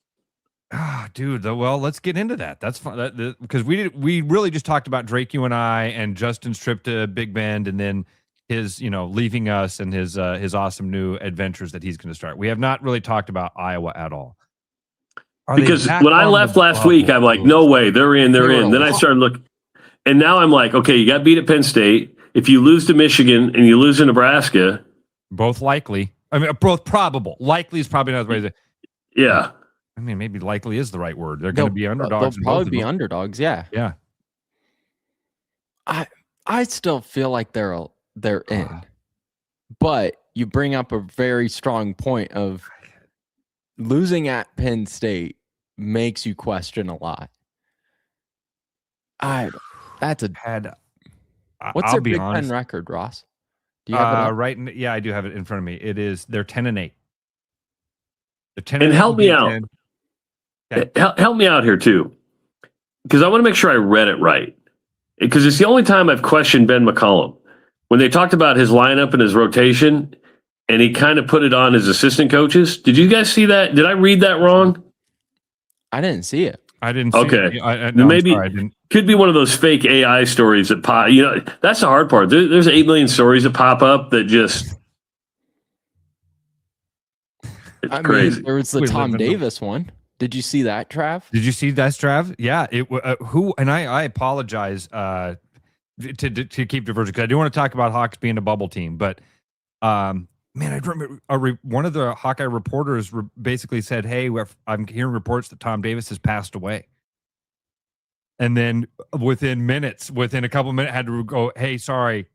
Dude, well, let's get into that. That's fun because we really just talked about Drake, you and I, and Justin's trip to Big Bend, and then his leaving us and his awesome new adventures that he's going to start. We have not really talked about Iowa at all. Because when I left last week, I'm like, no way, they're in. Then I started looking, and now I'm like, okay, you got beat at Penn State. If you lose to Michigan and you lose to Nebraska, both likely. I mean, both probable. Likely is probably not the way to. Yeah. I mean, maybe likely is the right word. They're going to be underdogs. They'll probably be underdogs. Yeah. Yeah. I still feel like they're in, but you bring up a very strong point of losing at Penn State makes you question a lot. What's their Big Ten record, Ross? Do you have it right? Yeah, I do have it in front of me. They're 10-8. They're 10. And help me out. Okay. Help me out here too, because I want to make sure I read it right. Because it's the only time I've questioned Ben McCollum when they talked about his lineup and his rotation, and he kind of put it on his assistant coaches. Did you guys see that? Did I read that wrong? I didn't see it. I didn't see it. No, maybe I didn't. Could be one of those fake AI stories that pop. That's the hard part. There's 8 million stories that pop up that just. It's crazy. There was the Tom Davis one. Did you see that, Trav? Did you see that, Trav? Yeah. I apologize to keep diverging, because I do want to talk about Hawks being a bubble team, but man, I remember one of the Hawkeye reporters basically said, "Hey, I'm hearing reports that Tom Davis has passed away," and then within a couple of minutes, had to go, "Hey, sorry,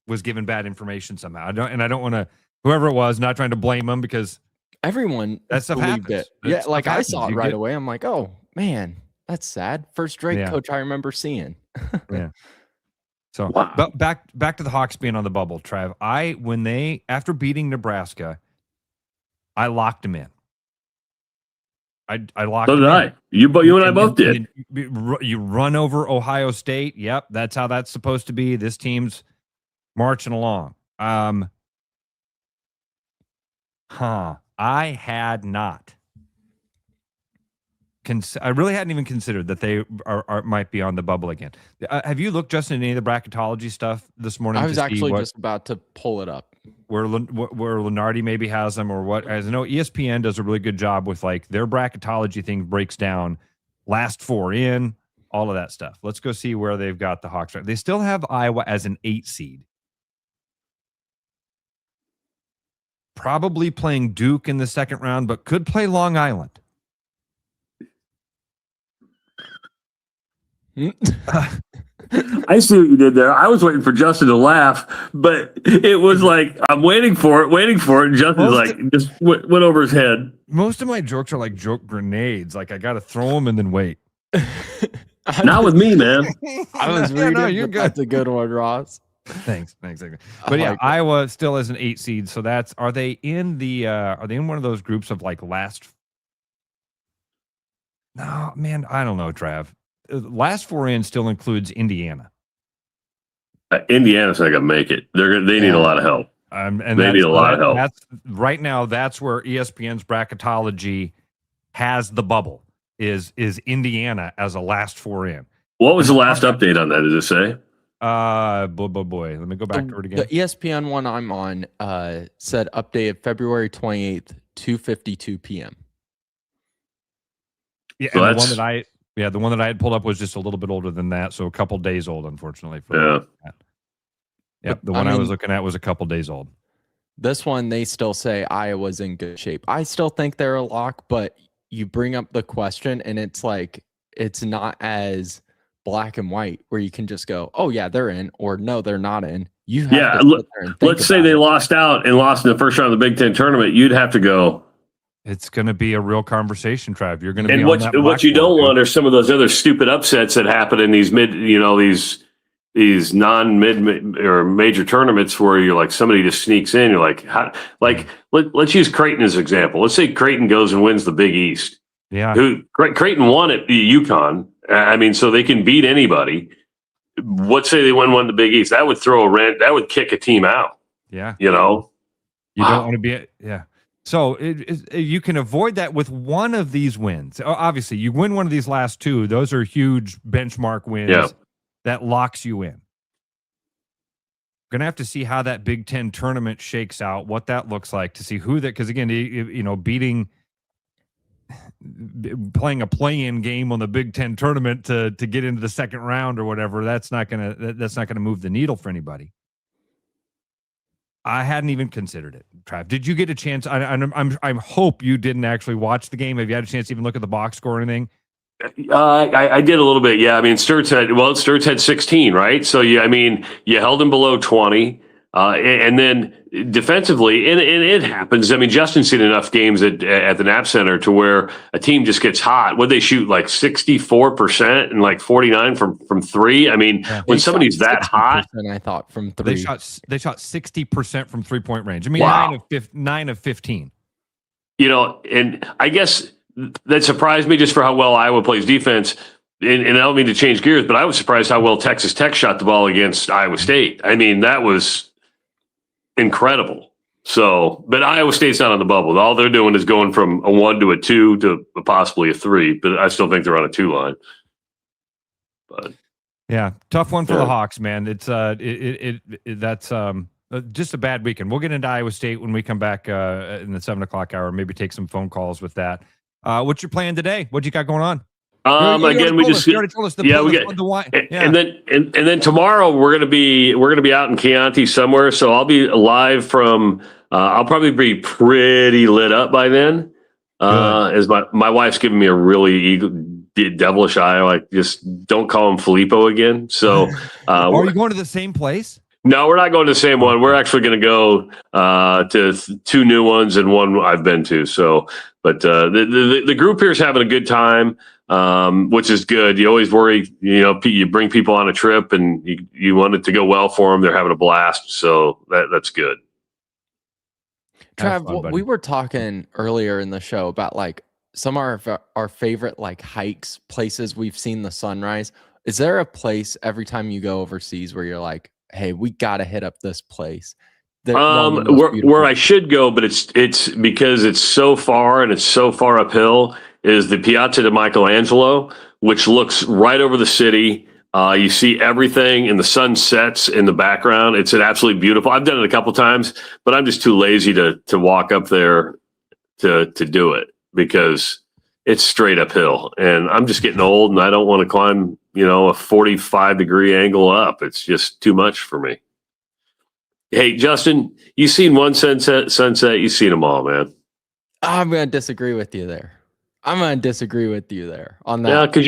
was given bad information somehow." I don't want to, whoever it was, not trying to blame him, because everyone that stuff happens. Yeah, like I saw it right away. I'm like, oh man, that's sad. First Drake coach I remember seeing. Yeah. So back to the Hawks being on the bubble, Trav. After beating Nebraska, I locked him in. I locked. So did I. You and I both did. You run over Ohio State. Yep, that's how that's supposed to be. This team's marching along. I had not. I really hadn't even considered that they might be on the bubble again. Have you looked, Justin, at any of the bracketology stuff this morning? I was actually just about to pull it up. Where Lenardi maybe has them, or what? As I know, ESPN does a really good job with like their bracketology thing breaks down last 4 in, all of that stuff. Let's go see where they've got the Hawks. They still have Iowa as an 8 seed. Probably playing Duke in the second round, but could play Long Island. I see what you did there. I was waiting for Justin to laugh, but it was like I'm waiting for it. And Justin just went over his head. Most of my jokes are like joke grenades. Like I got to throw them and then wait. Not with me, man. I was reading. No, you're good. That's a good one, Ross. Thanks. But yeah, Iowa still is an 8 seed. So are they in one of those groups of like last? No, man, I don't know, Trav. Last 4 in still includes Indiana. Indiana's not gonna make it. They need a lot of help. And they need a lot of help. That's right now. That's where ESPN's bracketology has the bubble. Is Indiana as a last 4 in? What was the last update on that? Does it say? Boy. Let me go back to it again. The ESPN one I'm on said updated February 28th, 2:52 p.m. Yeah, so and the one that I had pulled up was just a little bit older than that, so a couple days old, unfortunately. Yep, the one I was looking at was a couple days old. This one, they still say Iowa's in good shape. I still think they're a lock, but you bring up the question, and it's like it's not as black and white where you can just go, "Oh yeah, they're in," or "No, they're not in." You have to sit there and think let's say they lost out and lost in the first round of the Big Ten tournament. You'd have to go. It's going to be a real conversation, Trav. You're going to be and what you don't want are some of those other stupid upsets that happen in these these non-mid or major tournaments where you're like somebody just sneaks in. You're like, let's use Creighton as an example. Let's say Creighton goes and wins the Big East. Yeah, Creighton won at UConn. I mean, so they can beat anybody. Let's say they won the Big East. That would throw a rent. That would kick a team out. Yeah, you don't want to be. Yeah. So you can avoid that with one of these wins. Obviously, you win one of these last 2. Those are huge benchmark wins that locks you in. Going to have to see how that Big Ten tournament shakes out, what that looks like, to see who that. Because again, playing a play-in game on the Big Ten tournament to get into the second round or whatever, that's not gonna move the needle for anybody. I hadn't even considered it. Trav, did you get a chance? I hope you didn't actually watch the game. Have you had a chance to even look at the box score or anything? I did a little bit. Yeah, I mean, Sturtz had 16, right? So you held him below 20, and then defensively, and it happens. I mean, Justin's seen enough games at the Knapp Center to where a team just gets hot. Would they shoot like 64% and like 49 from 3? I mean, when somebody's that hot, I thought from 3, they shot 60% from 3-point range. I mean, wow. 9 of 15. And I guess that surprised me just for how well Iowa plays defense. And I don't mean to change gears, but I was surprised how well Texas Tech shot the ball against Iowa State. I mean, that was incredible. So, but Iowa State's not on the bubble. All they're doing is going from a 1 to a 2 to possibly a 3, but I still think they're on a 2 line. But yeah, tough one for the Hawks, man. It's that's just a bad weekend. We'll get into Iowa State when we come back in the 7:00 hour. Maybe take some phone calls with that. What's your plan today? What you got going on? Again, we already told us and then tomorrow we're gonna be out in Chianti somewhere. So I'll be live from. I'll probably be pretty lit up by then. As my wife's giving me a really devilish eye. Like, just don't call him Filippo again. So, are you going to the same place? No, we're not going to the same one. We're actually going to go to 2 new ones and one I've been to. So, but the group here is having a good time. Which is good. You always worry, you bring people on a trip and you want it to go well for them. They're having a blast. So that's good. Trav, we were talking earlier in the show about like some of our favorite like hikes, places we've seen the sunrise. Is there a place every time you go overseas where you're like, hey, we got to hit up this place? Where I should go, but it's because it's so far and it's so far uphill. is the Piazza di Michelangelo, which looks right over the city. You see everything, and the sun sets in the background. It's an absolutely beautiful. I've done it a couple times, but I'm just too lazy to walk up there to do it because it's straight uphill, and I'm just getting old, and I don't want to climb, a 45-degree angle up. It's just too much for me. Hey, Justin, you seen one sunset? You've seen them all, man. I'm going to disagree with you there. On that. Yeah, because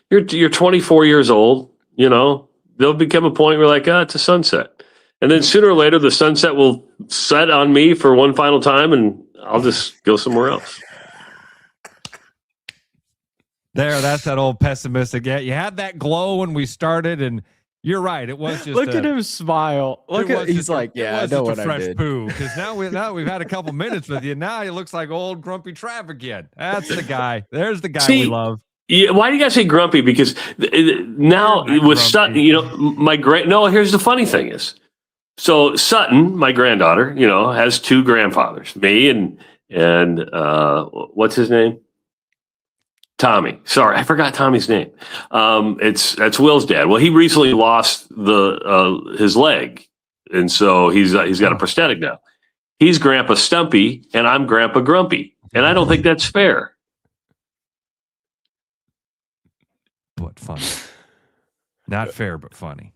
you're 24 years old. There'll become a point where like, it's a sunset, and then sooner or later the sunset will set on me for one final time, and I'll just go somewhere else. That's that old pessimistic. Yeah, you had that glow when we started, and you're right. It was just look at him smile. He's like, I know what I did. Because now we've had a couple minutes with you. Now he looks like old grumpy Trav again. That's the guy. There's the guy we love. Yeah, why do you guys say grumpy? Because now with Sutton, here's the funny thing is, so Sutton, my granddaughter, has two grandfathers, me and what's his name? Tommy. Sorry, I forgot Tommy's name. That's Will's dad. Well, he recently lost his leg, and so he's got a prosthetic now. He's Grandpa Stumpy, and I'm Grandpa Grumpy, and I don't think that's fair. What funny? Not fair, but funny.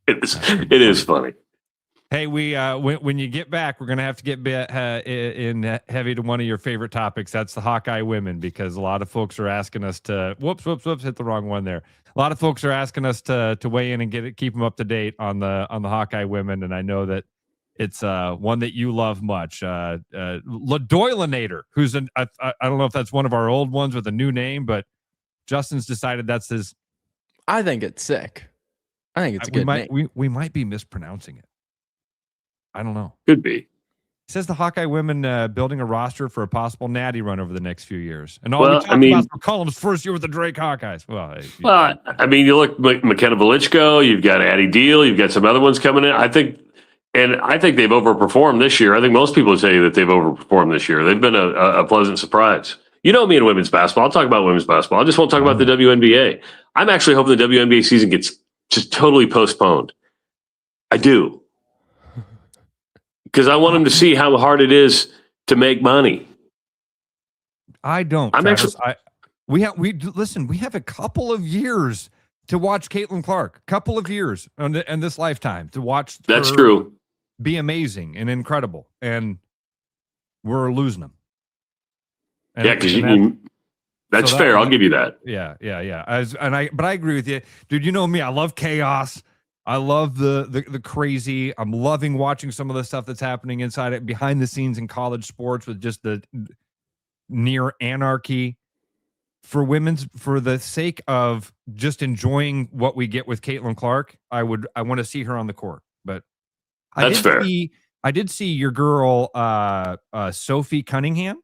It is funny. Hey, we when you get back, we're gonna have to get in heavy to one of your favorite topics. That's the Hawkeye women, because a lot of folks are asking us to. Whoops! Hit the wrong one there. A lot of folks are asking us to weigh in and keep them up to date on the Hawkeye women, and I know that it's one that you love much. LaDoylinator, who's I don't know if that's one of our old ones with a new name, but Justin's decided that's his. I think it's sick. I think it's a good name. We might be mispronouncing it. I don't know. Could be. It says the Hawkeye women building a roster for a possible natty run over the next few years. And all about McCollum's first year with the Drake Hawkeyes. You look McKenna Velichko, you've got Addie Deal, you've got some other ones coming in. I think they've overperformed this year. I think most people would say that they've overperformed this year. They've been a pleasant surprise. You know me in women's basketball. I'll talk about women's basketball. I just won't talk about the WNBA. I'm actually hoping the WNBA season gets just totally postponed. I do. Because I want them to see how hard it is to make money. I don't. We have a couple of years to watch Caitlin Clark. Couple of years in this lifetime to watch. That's true. Be amazing and incredible, and we're losing them. Because that's fair. I'll give you that. Yeah. But I agree with you, dude. You know me. I love chaos. I love the crazy. I'm loving watching some of the stuff that's happening inside it, behind the scenes in college sports with just the near anarchy for the sake of just enjoying what we get with Caitlin Clark. I want to see her on the court, but that's fair. I did see your girl, Sophie Cunningham.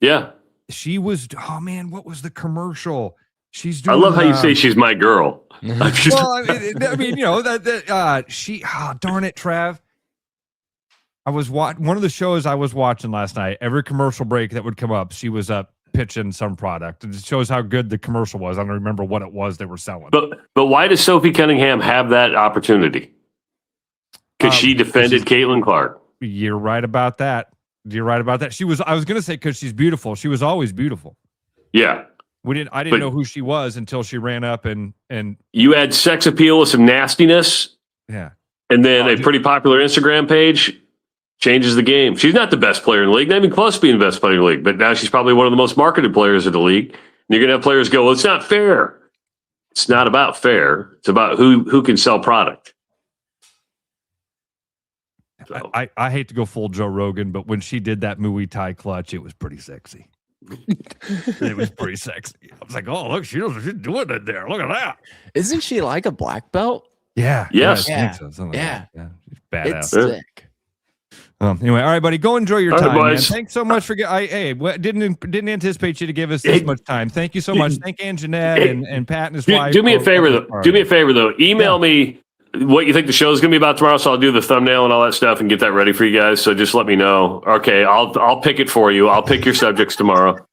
Yeah. She was, what was the commercial? She's doing, I love how you say she's my girl. Well, darn it, Trav. I was one of the shows I was watching last night. Every commercial break that would come up, she was up pitching some product. It shows how good the commercial was. I don't remember what it was they were selling. But why does Sophie Cunningham have that opportunity? Because she defended Caitlin Clark. You're right about that. I was going to say because she's beautiful. She was always beautiful. Yeah. I didn't know who she was until she ran up and you add sex appeal with some nastiness. Yeah. And then a pretty popular Instagram page changes the game. She's not the best player in the league, not even close to being the best player in the league, but now she's probably one of the most marketed players in the league. And you're going to have players go, well, it's not fair. It's not about fair. It's about who can sell product. So. I hate to go full Joe Rogan, but when she did that Muay Thai clutch, it was pretty sexy. It was pretty sexy. I was like, oh, look, she's doing it there. Look at that. Isn't she like a black belt? Yeah. Yes. Yeah. She's Badass. It's sick. Anyway, all right, buddy, go enjoy your time, man. Boys. Thanks so much for didn't anticipate you to give us this much time. Thank you so much. Thank Ann Jeanette and Pat and his wife. Do me a favor though. Email me what you think the show is going to be about tomorrow, so I'll do the thumbnail and all that stuff and get that ready for you guys. So just let me know. Okay, I'll pick it for you. I'll pick your subjects tomorrow.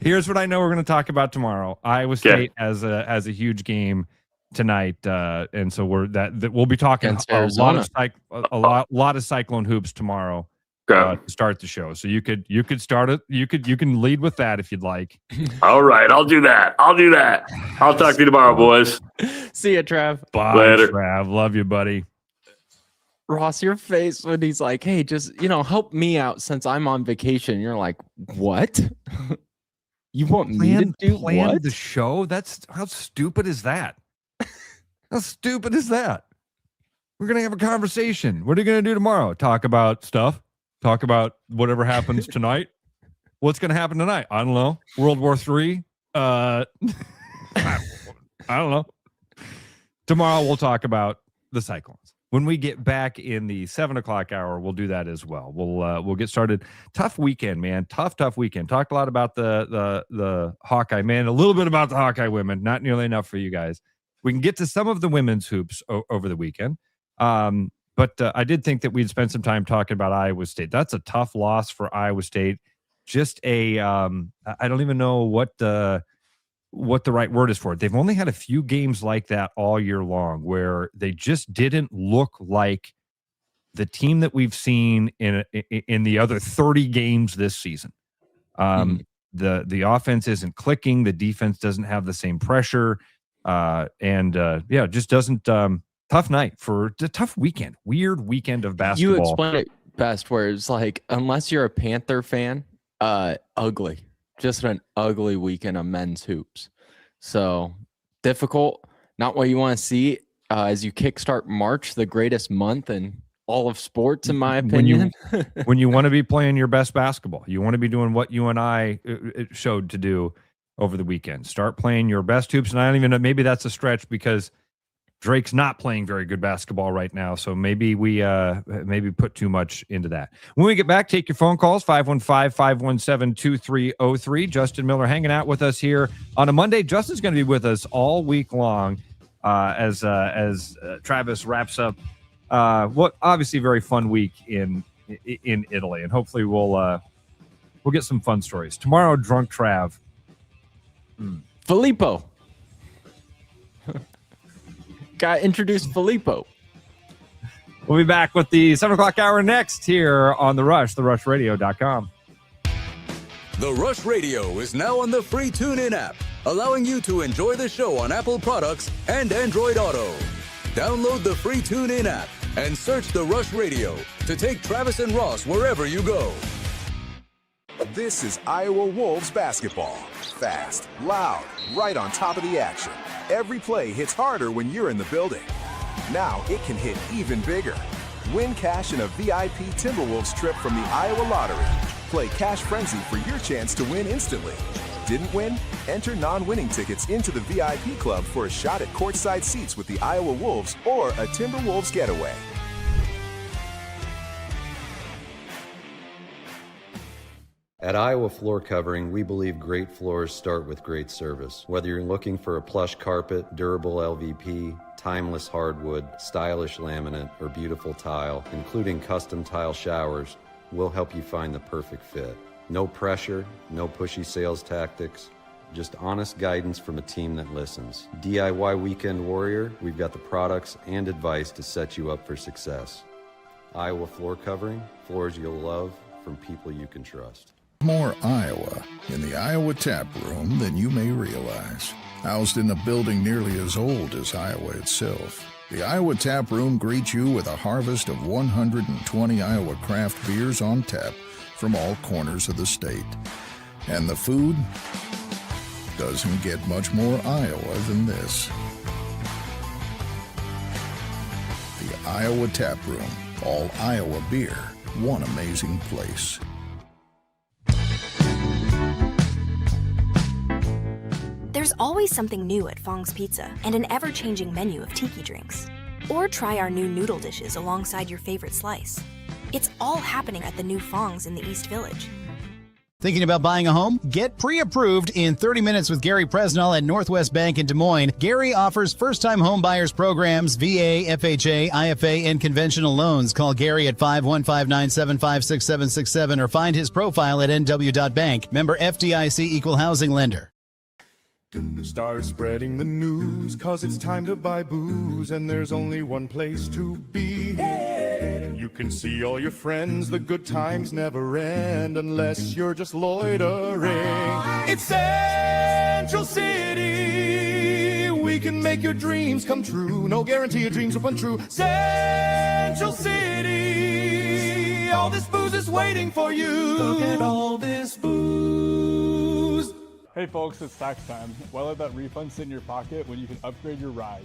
Here's what I know we're going to talk about tomorrow. Iowa State has a huge game tonight, and so we'll be talking a lot of Cyclone hoops tomorrow to start the show. So you could start it. You can lead with that if you'd like. All right, I'll do that. I'll talk to you tomorrow, boys. See ya, Trav. Bye, later. Trav. Love you, buddy. Ross, your face when he's like, "Hey, just help me out since I'm on vacation." You're like, "What? You want me to do what? The show? How stupid is that? How stupid is that? We're gonna have a conversation. What are you gonna do tomorrow? Talk about stuff. Talk about whatever happens tonight. What's gonna happen tonight? I don't know. World War III. I don't know. Tomorrow we'll talk about the Cyclones. When we get back in the 7:00 hour, we'll do that as well. We'll get started. Tough weekend, man. Tough weekend. Talked a lot about the Hawkeye man, a little bit about the Hawkeye women. Not nearly enough for you guys. We can get to some of the women's hoops over the weekend. But I did think that we'd spend some time talking about Iowa State. That's a tough loss for Iowa State. Just I don't even know what the right word is for it. They've only had a few games like that all year long where they just didn't look like the team that we've seen in the other 30 games this season. The offense isn't clicking. The defense doesn't have the same pressure. It just doesn't. Tough night for a tough weekend. Weird weekend of basketball. You explained it best, where it's like, unless you're a Panther fan, ugly. Just an ugly weekend of men's hoops. So difficult. Not what you want to see as you kickstart March, the greatest month in all of sports, in my opinion. When you want to be playing your best basketball, you want to be doing what you and I showed to do over the weekend. Start playing your best hoops. And I don't even know, maybe that's a stretch because Drake's not playing very good basketball right now, so maybe we put too much into that. When we get back, take your phone calls, 515-517-2303. Justin Miller hanging out with us here on a Monday. Justin's going to be with us all week long as Travis wraps up what obviously very fun week in Italy, and hopefully we'll get some fun stories. Tomorrow, Drunk Trav. Filippo. Got introduced Filippo. We'll be back with the 7:00 hour next here on The Rush, therushradio.com. The Rush Radio is now on the free TuneIn app, allowing you to enjoy the show on Apple products and Android Auto. Download the free TuneIn app and search The Rush Radio to take Travis and Ross wherever you go. This is Iowa Wolves basketball. Fast, loud, right on top of the action. Every play hits harder when you're in the building. Now it can hit even bigger. Win cash in a VIP Timberwolves trip from the Iowa Lottery. Play Cash Frenzy for your chance to win instantly. Didn't win? Enter non-winning tickets into the VIP club for a shot at courtside seats with the Iowa Wolves or a Timberwolves getaway. At Iowa Floor Covering, we believe great floors start with great service. Whether you're looking for a plush carpet, durable LVP, timeless hardwood, stylish laminate, or beautiful tile, including custom tile showers, we'll help you find the perfect fit. No pressure, no pushy sales tactics, just honest guidance from a team that listens. DIY Weekend Warrior, we've got the products and advice to set you up for success. Iowa Floor Covering, floors you'll love from people you can trust. More Iowa in the Iowa Tap Room than you may realize. Housed in a building nearly as old as Iowa itself, the Iowa Tap Room greets you with a harvest of 120 Iowa craft beers on tap from all corners of the state. And the food doesn't get much more Iowa than this. The Iowa Tap Room, all Iowa beer, one amazing place. There's always something new at Fong's Pizza and an ever-changing menu of tiki drinks. Or try our new noodle dishes alongside your favorite slice. It's all happening at the new Fong's in the East Village. Thinking about buying a home? Get pre-approved in 30 minutes with Gary Presnell at Northwest Bank in Des Moines. Gary offers first-time home buyers programs, VA, FHA, IFA, and conventional loans. Call Gary at 515-975-6767 or find his profile at nw.bank. Member FDIC Equal Housing Lender. Start spreading the news, cause it's time to buy booze, and there's only one place to be. You can see all your friends, the good times never end unless you're just loitering. It's Central City. We can make your dreams come true. No guarantee your dreams will come true. Central City. All this booze is waiting for you. Look at all this booze. Hey folks, it's tax time. Why let that refund sit in your pocket when you can upgrade your ride?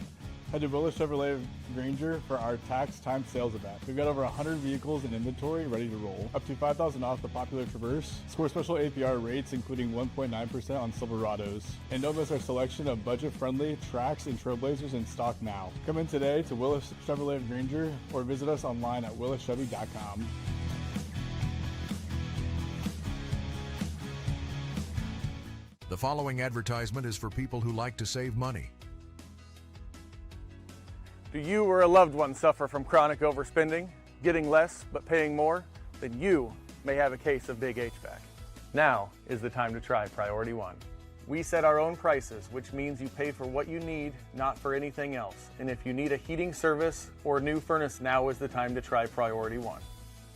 Head to Willis Chevrolet Granger for our tax time sales event. We've got over 100 vehicles in inventory ready to roll. Up to $5,000 off the popular Traverse. Score special APR rates including 1.9% on Silverados. And don't miss our selection of budget-friendly Trax and Trailblazers in stock now. Come in today to Willis Chevrolet Granger or visit us online at willischevy.com. The following advertisement is for people who like to save money. Do you or a loved one suffer from chronic overspending, getting less but paying more? Then you may have a case of big HVAC. Now is the time to try Priority One. We set our own prices, which means you pay for what you need, not for anything else. And if you need a heating service or a new furnace, now is the time to try Priority One.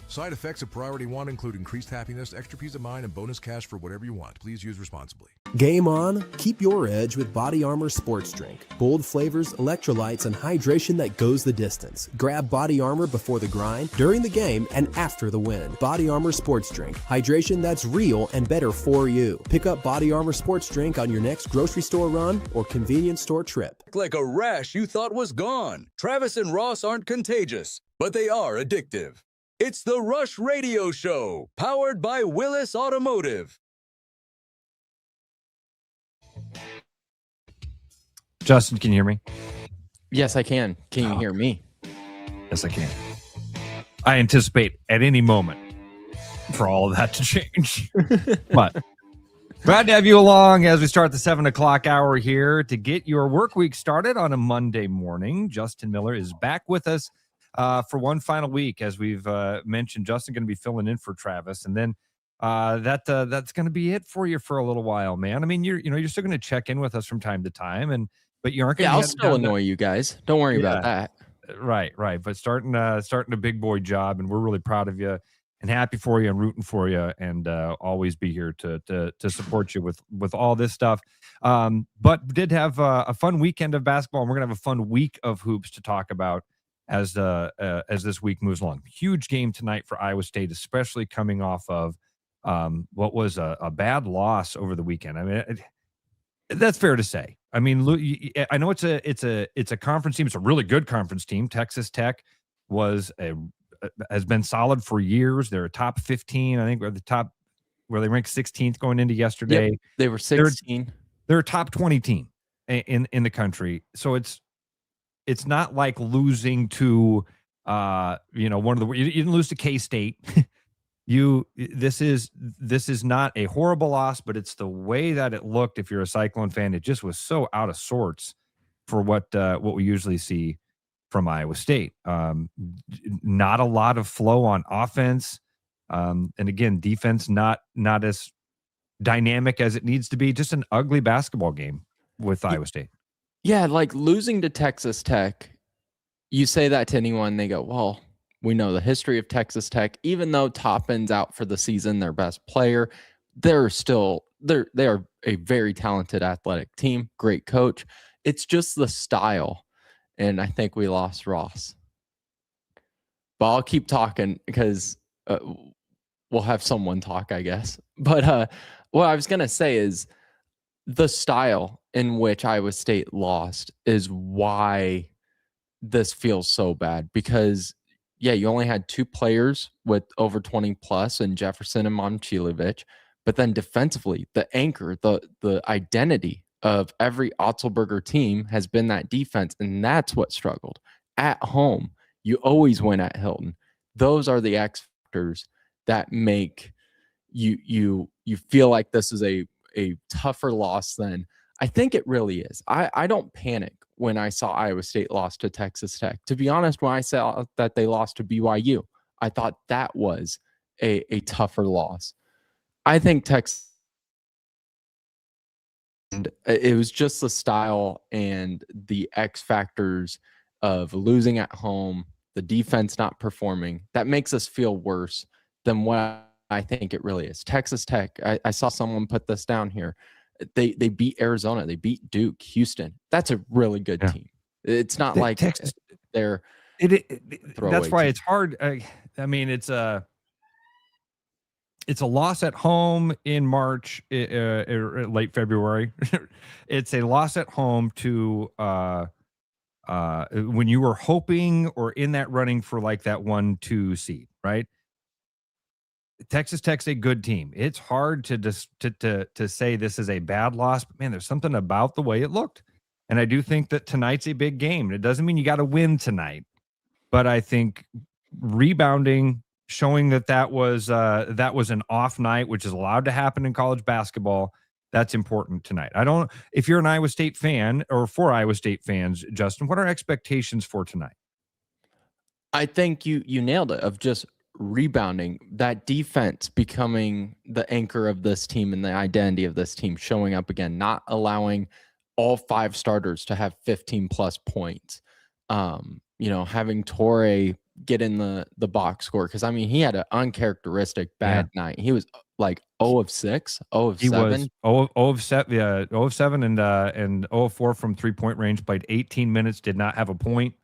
Side effects of Priority One include increased happiness, extra peace of mind, and bonus cash for whatever you want. Please use responsibly. Game on. Keep your edge with Body Armor Sports Drink. Bold flavors, electrolytes, and hydration that goes the distance. Grab Body Armor before the grind, during the game, and after the win. Body Armor Sports Drink. Hydration that's real and better for you. Pick up Body Armor Sports Drink on your next grocery store run or convenience store trip. Like a rash you thought was gone. Travis and Ross aren't contagious, but they are addictive. It's the Rush Radio Show, powered by Willis Automotive. Justin, can you hear me? Yes, I can. Can you hear me? Yes, I can. I anticipate at any moment for all of that to change. But glad to have you along as we start the 7 o'clock hour here to get your work week started on a Monday morning. Justin Miller is back with us for one final week. As we've mentioned, Justin going to be filling in for Travis, and then that's going to be it for you for a little while, man. I mean, you're still going to check in with us from time to time, but you aren't going to. Yeah, I'll still annoy you guys. Don't worry about that. Right. But starting a big boy job, and we're really proud of you and happy for you and rooting for you, and always be here to support you with all this stuff. But did have a fun weekend of basketball, and we're gonna have a fun week of hoops to talk about as this week moves along. Huge game tonight for Iowa State, especially coming off of what was a bad loss over the weekend. I mean, that's fair to say. I mean, I know it's a conference team. It's a really good conference team. Texas Tech has been solid for years. They're a top 15. I think we're the top, where they ranked 16th going into yesterday. Yep, they were 16. They're a top 20 team in the country. So it's not like losing to one of the, you didn't lose to K-State. This is not a horrible loss, but it's the way that it looked. If you're a Cyclone fan, it just was so out of sorts for what we usually see from Iowa State. Not a lot of flow on offense. And again, defense, not as dynamic as it needs to be. Just an ugly basketball game with Iowa State. Yeah, like losing to Texas Tech, you say that to anyone, they go, well, we know the history of Texas Tech. Even though Toppin's out for the season, their best player, they are a very talented athletic team, great coach. It's just the style. And I think we lost Ross. But I'll keep talking because we'll have someone talk, I guess. But what I was going to say is the style in which Iowa State lost is why this feels so bad. Because, yeah, you only had two players with over 20 plus in Jefferson and Momcilovic. But then defensively, the anchor, the identity of every Otzelberger team has been that defense, and that's what struggled. At home, you always win at Hilton. Those are the X factors that make you feel like this is a tougher loss than I think it really is. I don't panic when I saw Iowa State lost to Texas Tech. To be honest, when I saw that they lost to BYU, I thought that was a tougher loss. I think Texas, and it was just the style and the X factors of losing at home, the defense not performing, that makes us feel worse than what I think it really is. Texas Tech, I saw someone put this down here. They beat Arizona, they beat Duke, Houston. That's a really good team. It's not like Texas, they're that's why it's hard. I mean, it's a loss at home in March, late February. It's a loss at home to when you were hoping or in that running for like that 1-2 seed, right? Texas Tech's a good team. It's hard to say this is a bad loss, but man, there's something about the way it looked. And I do think that tonight's a big game. It doesn't mean you got to win tonight, but I think rebounding, showing that was an off night, which is allowed to happen in college basketball, that's important tonight. If you're an Iowa State fan or for Iowa State fans, Justin, what are expectations for tonight? I think you nailed it, of just rebounding, that defense becoming the anchor of this team and the identity of this team, showing up again, not allowing all 5 starters to have 15 plus points. Having Torrey get in the box score, because I mean he had an uncharacteristic bad night. He was like 0 of 6, 0 of 7. He was 0 of 7, 0 of 7 and 0 of 4 from 3-point range. Played 18 minutes, did not have a point.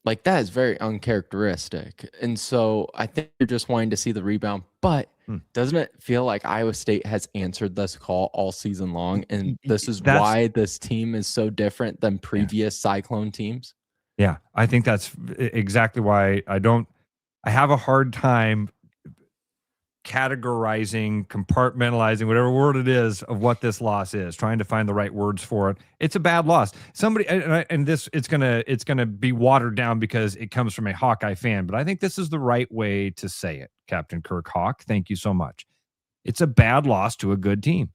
Like, that is very uncharacteristic. And so I think you're just wanting to see the rebound. But doesn't it feel like Iowa State has answered this call all season long? And this is why this team is so different than previous Cyclone teams? Yeah, I think that's exactly why I have a hard time categorizing, compartmentalizing, whatever word it is, of what this loss is, trying to find the right words for it. It's a bad loss. It's gonna be watered down because it comes from a Hawkeye fan, but I think this is the right way to say it, Captain Kirk Hawk. Thank you so much. It's a bad loss to a good team.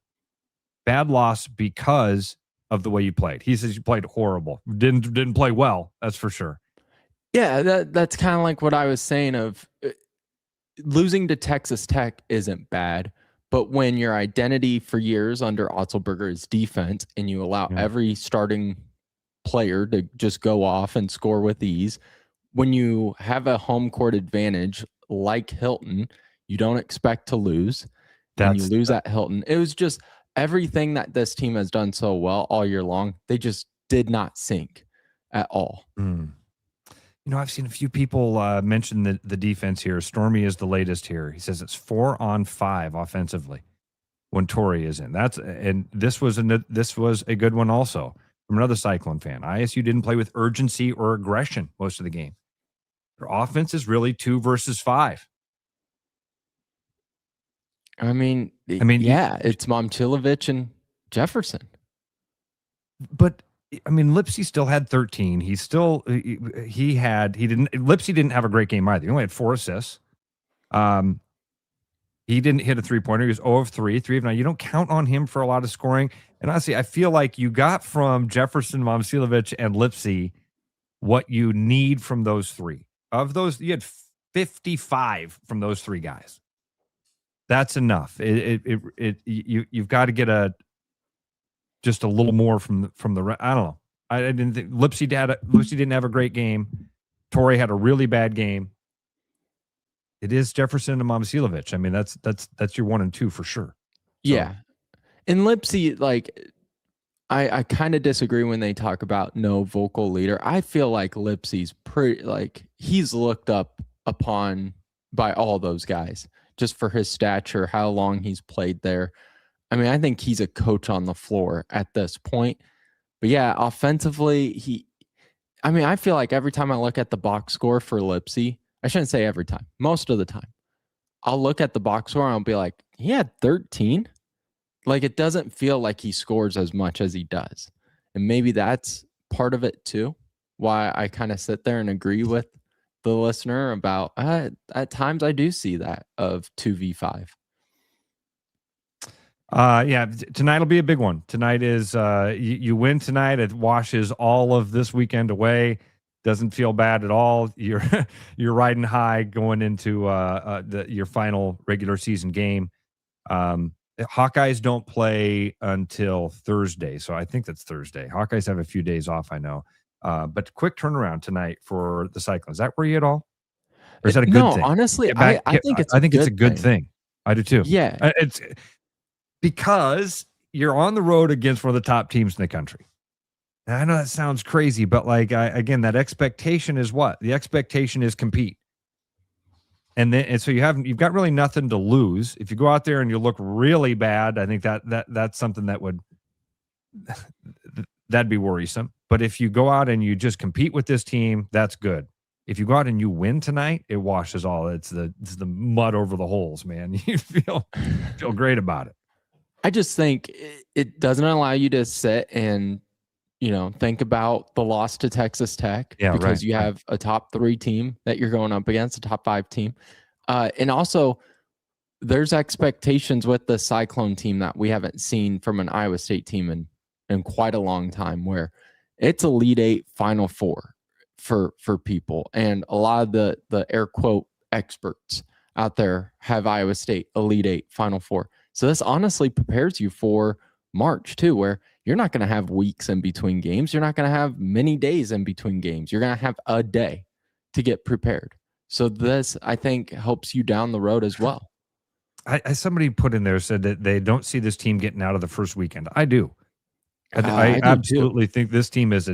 Bad loss because of the way you played. He says you played horrible. Didn't play well, that's for sure. Yeah, that's kind of like what I was saying of losing to Texas Tech isn't bad, but when your identity for years under Otzelberger is defense and you allow every starting player to just go off and score with ease, when you have a home court advantage like Hilton, you don't expect to lose. And you lose at Hilton. It was just everything that this team has done so well all year long. They just did not sink at all. I've seen a few people mention the defense here. Stormy is the latest here. He says it's 4 on 5 offensively when Torrey is in. This was a good one also from another Cyclone fan. ISU didn't play with urgency or aggression most of the game. Their offense is really 2 versus 5. I mean, it's Momcilovic and Jefferson. But I mean, Lipsy still had 13. Lipsy didn't have a great game either. He only had 4 assists. He didn't hit a 3-pointer. He was 0 of 3, 3 of 9. You don't count on him for a lot of scoring. And honestly, I feel like you got from Jefferson, Momcilovic, and Lipsy what you need from those 3. Of those, you had 55 from those 3 guys. That's enough. You've got to get just a little more from the. I don't know. I didn't think Lipsy didn't have a great game. Torrey had a really bad game. It is Jefferson and Momcilovic. I mean, that's your 1 and 2 for sure. So. Yeah, and Lipsy, like, I kind of disagree when they talk about no vocal leader. I feel like Lipsy's he's looked up upon by all those guys just for his stature, how long he's played there. I mean, I think he's a coach on the floor at this point. But yeah, offensively, I feel like every time I look at the box score for Lipsy, I shouldn't say every time, most of the time, I'll look at the box score and I'll be like, he had 13. Like, it doesn't feel like he scores as much as he does. And maybe that's part of it too, why I kind of sit there and agree with the listener about at times I do see that of 2v5. Tonight will be a big one. Tonight is you win tonight, it washes all of this weekend away. Doesn't feel bad at all. You're riding high going into your final regular season game. Hawkeyes don't play until Thursday, so I think that's Thursday. Hawkeyes have a few days off, I know. But quick turnaround tonight for the Cyclones. Does that worry you at all? Or is that a good thing? No, honestly, I think it's a good thing. I do too. Yeah. It's because you're on the road against one of the top teams in the country. And I know that sounds crazy, but again, that expectation is what? The expectation is compete. And so you've got really nothing to lose. If you go out there and you look really bad, I think that's something that'd be worrisome. But if you go out and you just compete with this team, that's good. If you go out and you win tonight, it washes all. It's the mud over the holes, man. You feel great about it. I just think it doesn't allow you to sit and think about the loss to Texas Tech because you have a top 3 team that you're going up against, a top 5 team. And also there's expectations with the Cyclone team that we haven't seen from an Iowa State team in quite a long time, where it's Elite 8, Final 4 for people. And a lot of the air quote experts out there have Iowa State Elite 8, Final 4. So this honestly prepares you for March too, where you're not going to have weeks in between games. You're not going to have many days in between games. You're going to have a day to get prepared. So this, I think, helps you down the road as well. Somebody put in there, said that they don't see this team getting out of the first weekend. I do. I absolutely think this team is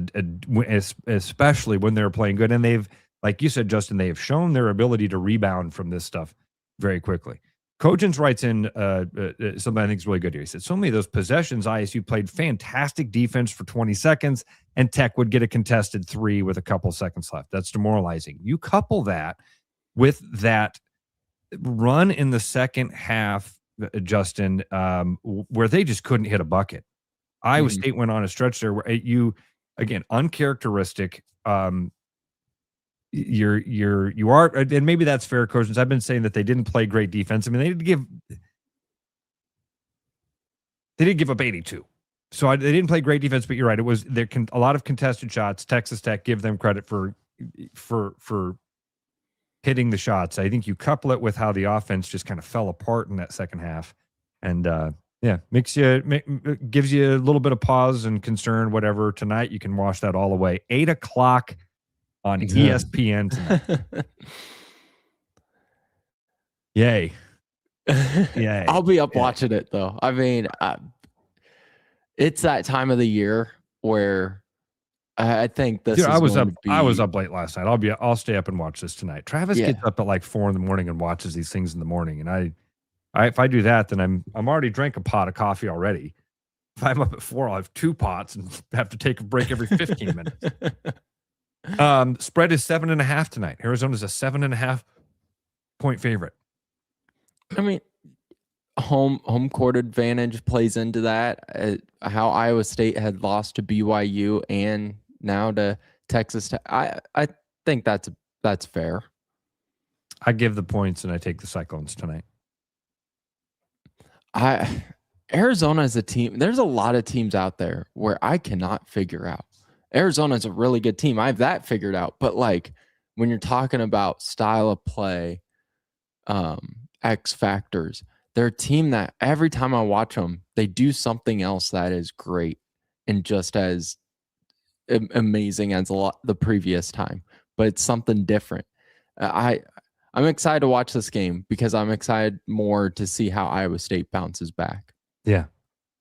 especially when they're playing good. And they've, like you said, Justin, they have shown their ability to rebound from this stuff very quickly. Kojins writes in something I think is really good here. He said, so many of those possessions, ISU played fantastic defense for 20 seconds, and Tech would get a contested 3 with a couple seconds left. That's demoralizing. You couple that with that run in the second half, Justin, where they just couldn't hit a bucket. Iowa State went on a stretch there where again, uncharacteristic. You are, and maybe that's fair, Kojins. I've been saying that they didn't play great defense. I mean, they did give up 82. So they didn't play great defense, but you're right. It was a lot of contested shots. Texas Tech, give them credit for hitting the shots. I think you couple it with how the offense just kind of fell apart in that second half, and gives you a little bit of pause and concern. Whatever, tonight you can wash that all away. 8:00 on ESPN tonight. Yay. Yay. I'll be up watching it though. I mean, it's that time of the year where I think this. Dude, I was up late last night. I'll stay up and watch this tonight. Travis gets up at like 4 a.m. and watches these things in the morning. And if I do that, then I'm already drank a pot of coffee already. If I'm up at 4, I'll have 2 pots and have to take a break every 15 minutes. Spread is 7.5 tonight. Arizona's a 7.5 point favorite. I mean, home court advantage plays into that. How Iowa State had lost to BYU and now to Texas Tech. I think that's fair. I give the points and I take the Cyclones tonight. Arizona is a team. There's a lot of teams out there where I cannot figure out. Arizona is a really good team. I have that figured out. But like when you're talking about style of play, X factors, they're a team that every time I watch them, they do something else that is great and just as amazing as the previous time. But it's something different. I'm excited to watch this game because I'm excited more to see how Iowa State bounces back. Yeah.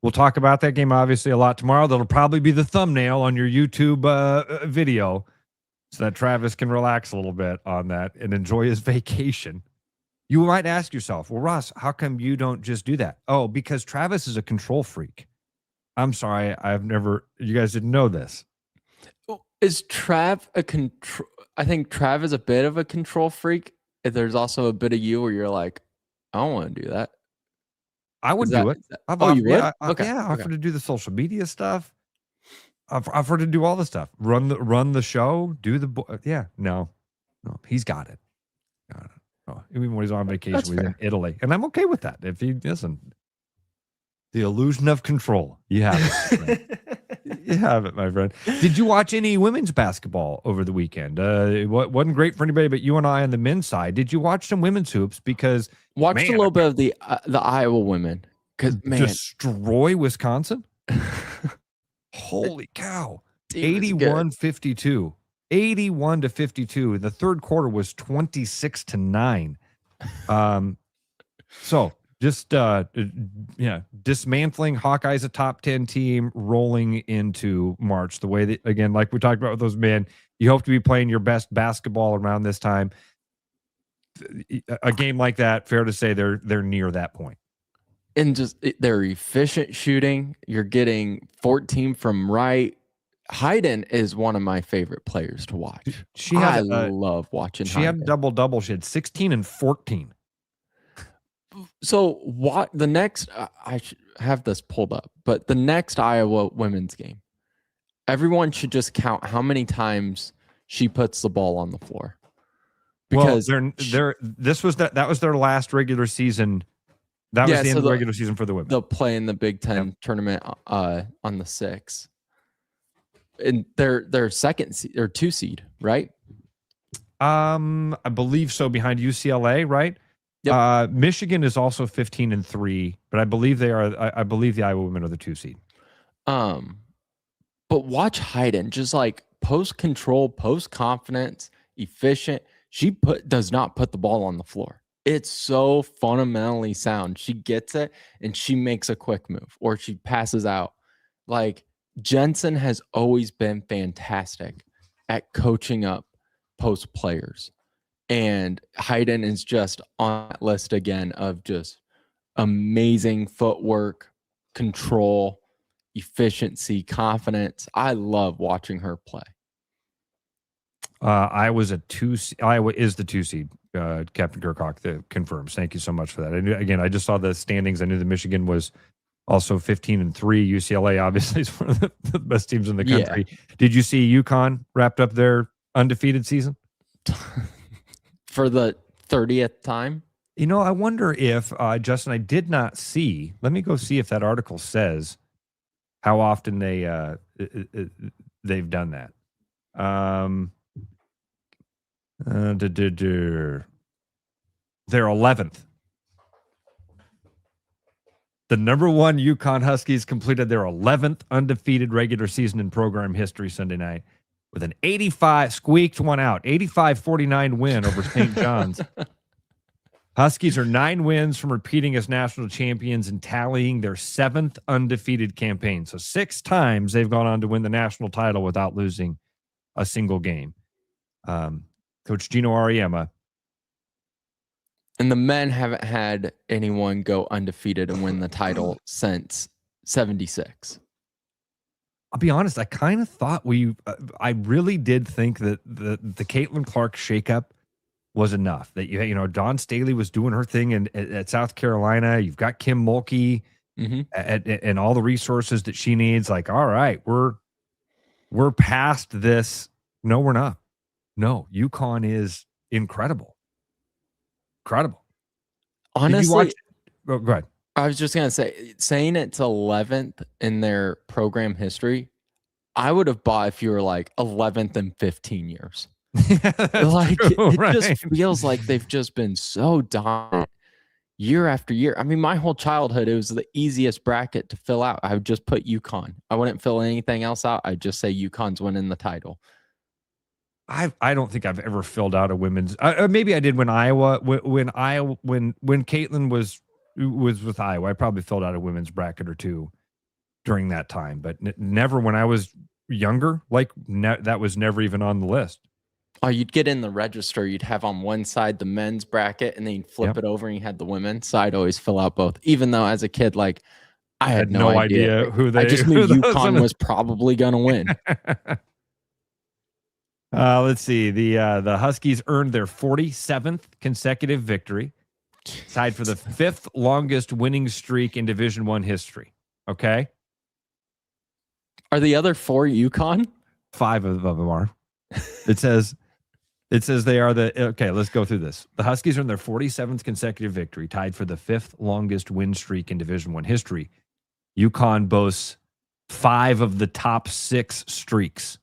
We'll talk about that game obviously a lot tomorrow. That'll probably be the thumbnail on your YouTube video so that Travis can relax a little bit on that and enjoy his vacation. You might ask yourself, well, Ross, how come you don't just do that? Oh, because Travis is a control freak. I'm sorry. You guys didn't know this. Is Trav a control? I think Trav is a bit of a control freak. If there's also a bit of you where you're like, I don't want to do that. I would do it. You would? Okay. I offer to do the social media stuff. I've offered to do all the stuff. Run the show. Do the No, he's got it. Oh, even when he's on vacation, he's in Italy, and I'm okay with that. If he doesn't, The illusion of control. You have it. You have it, my friend. Did you watch any women's basketball over the weekend? It wasn't great for anybody but you and I on the men's side. Did you watch some women's hoops? Because watched a little bit of the Iowa women. Because man, destroy Wisconsin. Holy cow! 81-52. 81-52. The third quarter was 26-9. So just dismantling Hawkeyes, a top 10 team, rolling into March. The way that, again, like we talked about with those men, you hope to be playing your best basketball around this time. A game like that, fair to say they're near that point. And just their efficient shooting. You're getting 14 from right. Hayden is one of my favorite players to watch. I love watching She Hayden. had double-double. She had 16 and 14. So what the next, I should have this pulled up, but the next Iowa women's game, everyone should just count how many times she puts the ball on the floor. Because that was their last regular season. That was the end of the regular season for the women. They'll play in the Big Ten tournament on the 6th. And they're second seed or 2 seed, right? I believe so, behind UCLA, right? Yep. Michigan is also 15 and 3, but I believe they are. I believe the Iowa women are the 2 seed. But watch Hayden, just like post control, post confidence, efficient. She does not put the ball on the floor. It's so fundamentally sound. She gets it and she makes a quick move, or she passes out. Like Jensen has always been fantastic at coaching up post players. And Hayden is just on that list again of just amazing footwork, control, efficiency, confidence. I love watching her play. Iowa is the 2 seed. Captain Kirkhock confirms. Thank you so much for that. I just saw the standings. I knew that Michigan was also 15 and 3. UCLA obviously is one of the best teams in the country. Yeah. Did you see UConn wrapped up their undefeated season? For the 30th time? I wonder if, Justin, I did not see. Let me go see if that article says how often they've done that. They're 11th. The number 1 UConn Huskies completed their 11th undefeated regular season in program history Sunday night with an 85-49 win over St. John's. Huskies are 9 wins from repeating as national champions and tallying their 7th undefeated campaign. So 6 times they've gone on to win the national title without losing a single game. Coach Gino Auriemma. And the men haven't had anyone go undefeated and win the title since 76. I'll be honest, I kind of thought I really did think that the Caitlin Clark shakeup was enough. That Dawn Staley was doing her thing at South Carolina. You've got Kim Mulkey and all the resources that she needs. Like, all right, we're past this. No, we're not. No, UConn is incredible. Incredible. Honestly, go ahead. I was just going to say, saying it's 11th in their program history, I would have bought if you were like 11th in 15 years. Like true, it just feels like they've just been so dominant year after year. I mean, my whole childhood, it was the easiest bracket to fill out. I would just put UConn. I wouldn't fill anything else out. I'd just say UConn's winning the title. I don't think I've ever filled out a women's. Maybe I did when Caitlin was with Iowa. I probably filled out a women's bracket or two during that time, but never when I was younger. That was never even on the list. Oh, you'd get in the register. You'd have on one side the men's bracket, and then you'd flip it over, and you had the women's. So I'd always fill out both, even though as a kid, like I had no idea who they. I just knew UConn was probably going to win. Let's see. The Huskies earned their 47th consecutive victory, tied for the 5th longest winning streak in Division I history. Okay. Are the other 4 UConn? 5 of them are. It says they are okay, let's go through this. The Huskies earned their 47th consecutive victory, tied for the 5th longest win streak in Division I history. UConn boasts 5 of the top 6 streaks.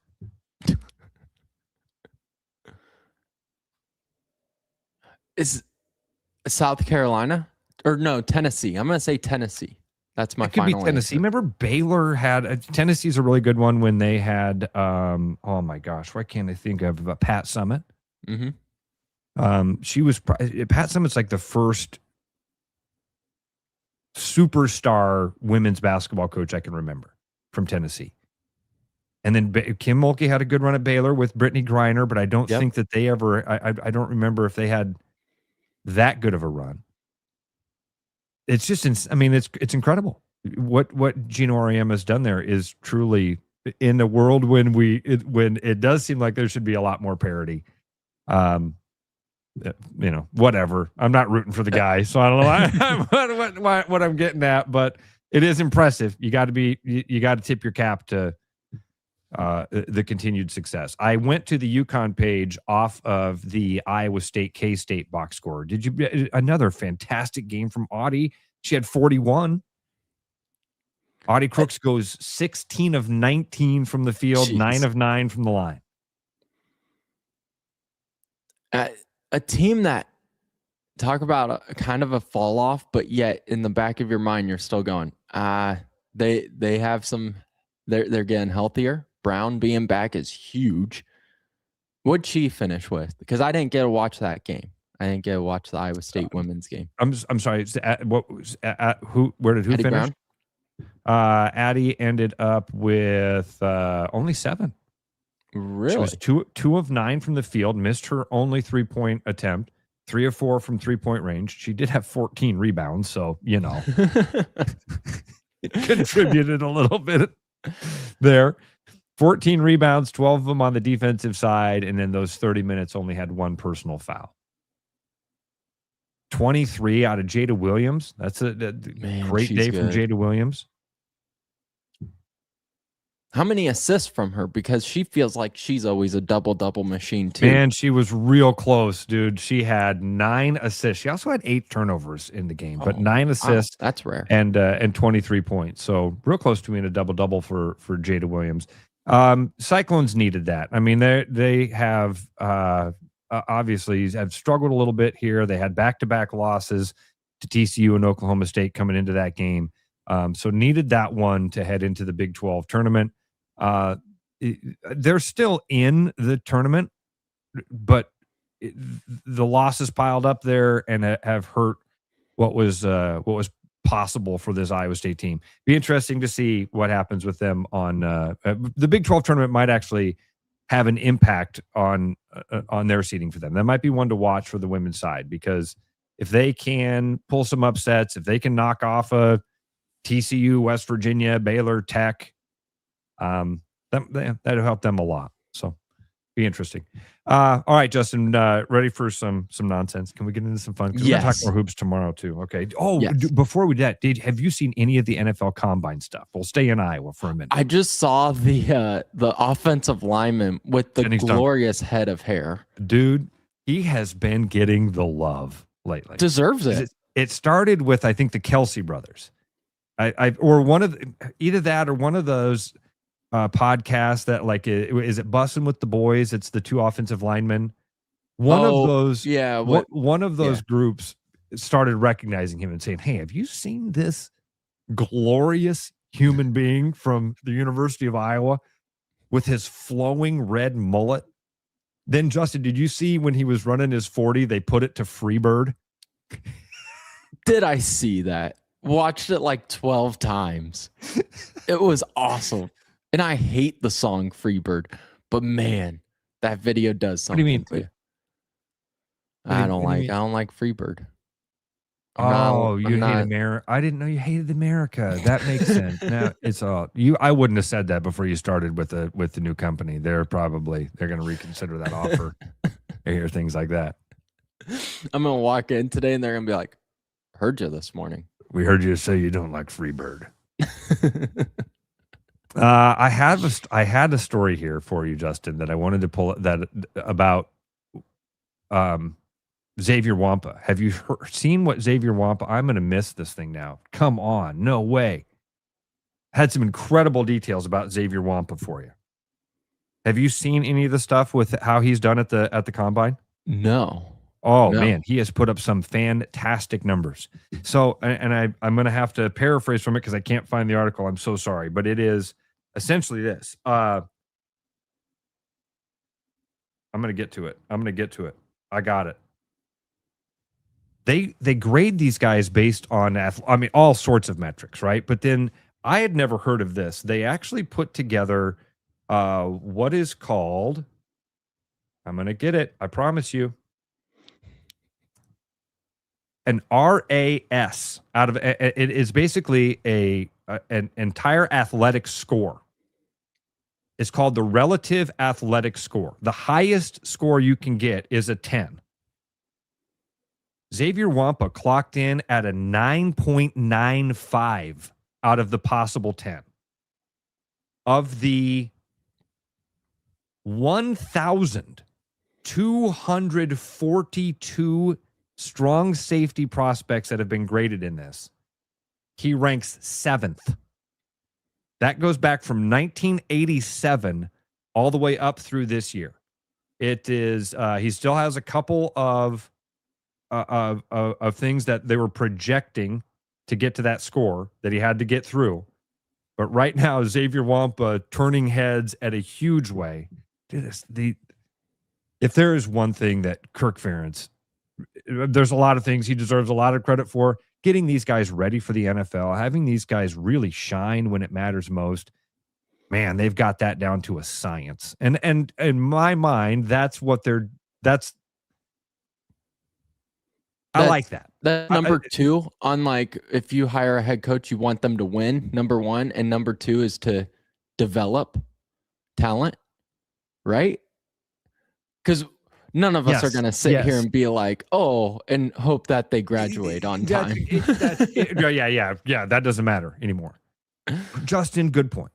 Is South Carolina or no, Tennessee? I'm going to say Tennessee. That's my It could be final Tennessee. answer. Remember Baylor had Tennessee's a really good one when they had oh my gosh, why can't I think of Pat Summitt? She was Pat Summitt's like the first superstar women's basketball coach I can remember from Tennessee. And then Kim Mulkey had a good run at Baylor with Brittany Griner, but I don't think that they ever I don't remember if they had that good of a run. It's just, it's incredible. What Gino Auriemma has done there is truly, in a world when it does seem like there should be a lot more parity. Whatever. I'm not rooting for the guy, so I don't know what I'm getting at, but it is impressive. You got to tip your cap to the continued success. I went to the UConn page off of the Iowa State K-State box score. Another fantastic game from Audie. She had 41. Audie Crooks goes 16 of 19 from the field, 9 of 9 from the line. A team that talk about a kind of a fall off, but yet in the back of your mind you're still going. They have some. They're getting healthier. Brown being back is huge. What'd she finish with? Because I didn't get to watch that game. I didn't get to watch the Iowa State women's game. I'm sorry. Where did who Addie finish? Brown? Addie ended up with only 7. Really? She was 2 of 9 from the field, missed her only 3-point attempt, 3 of 4 from 3-point range. She did have 14 rebounds, so it contributed a little bit there. 14 rebounds, 12 of them on the defensive side, and then those 30 minutes only had 1 personal foul. 23 out of Jada Williams. That's a great day from Jada Williams. How many assists from her? Because she feels like she's always a double-double machine, too. Man, she was real close, dude. She had 9 assists. She also had 8 turnovers in the game, but 9 assists. Wow, that's rare. And 23 points. So real close to being a double-double for Jada Williams. Cyclones needed that. I mean, they have obviously have struggled a little bit here. They had back-to-back losses to TCU and Oklahoma State coming into that game. So needed that one to head into the Big 12 tournament. They're still in the tournament, but the losses piled up there and have hurt what was possible for this Iowa State team. Be interesting to see what happens with them on the Big 12 tournament. Might actually have an impact on their seeding for them. That might be one to watch for the women's side, because if they can pull some upsets, if they can knock off a TCU, West Virginia, Baylor, Tech, that'll help them a lot. So be interesting. All right, Justin, ready for some nonsense? Can we get into some fun? Because we're going to talk more hoops tomorrow too. Okay. Oh, yes. Before we do that, have you seen any of the NFL Combine stuff? We'll stay in Iowa for a minute. I just saw the offensive lineman with the glorious head of hair. Dude, he has been getting the love lately. Deserves it. It started with, I think, the Kelsey brothers. Or one of either that or one of those podcasts that, like, is it Bussin' with the Boys? It's the 2 offensive linemen. One of those groups started recognizing him and saying, "Hey, have you seen this glorious human being from the University of Iowa with his flowing red mullet?" Then, Justin, did you see when he was running his 40, they put it to Freebird? Did I see that? Watched it like 12 times. It was awesome. And I hate the song Freebird, but man, that video does something. What do you mean? I don't like Freebird. You hate America. I didn't know you hated America. That makes sense. Now it's all you. I wouldn't have said that before you started with the new company. They're going to reconsider that offer. I hear things like that. I'm going to walk in today and they're going to be like, "Heard you this morning. We heard you say you don't like Freebird." I had a story here for you, Justin, that I wanted to pull about Xavier Wampa. Have you seen what Xavier Wampa? I'm going to miss this thing now. Come on, no way. had some incredible details about Xavier Wampa for you. Have you seen any of the stuff with how he's done at the combine? No. Oh, No. man, he has put up some fantastic numbers. So, and I'm going to have to paraphrase from it because I can't find the article. I'm so sorry, but it is essentially this. I'm going to get to it. I got it. They grade these guys based on, all sorts of metrics, right? But then I had never heard of this. They actually put together what is called, I'm going to get it, I promise you, an RAS. It is basically an entire athletic score. It's called the relative athletic score. The highest score you can get is a 10. Xavier Wampa clocked in at a 9.95 out of the possible 10. Of the 1,242 strong safety prospects that have been graded in this, he ranks 7th. That goes back from 1987 all the way up through this year. It is he still has a couple of things that they were projecting to get to that score that he had to get through. But right now, Xavier Wampa turning heads at a huge way. Dude, if there is one thing that Kirk Ferentz, there's a lot of things he deserves a lot of credit for. Getting these guys ready for the NFL, having these guys really shine when it matters most. Man, they've got that down to a science. And in my mind, I like that. That's number two on, like, if you hire a head coach, you want them to win, number one. And number two is to develop talent, right? Because none of us are going to sit here and be like, oh, and hope that they graduate on time. Yeah, that doesn't matter anymore. Justin, good point.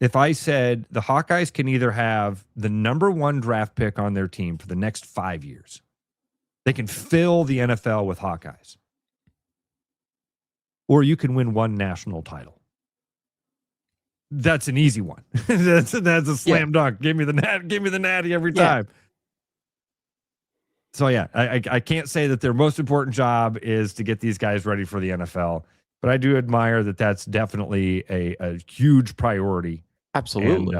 If I said the Hawkeyes can either have the number 1 draft pick on their team for the next 5 years, they can fill the NFL with Hawkeyes, or you can win 1 national title. That's an easy one. that's a slam dunk. Give me the natty every time. So yeah, I can't say that their most important job is to get these guys ready for the NFL, but I do admire that that's definitely a huge priority. Absolutely.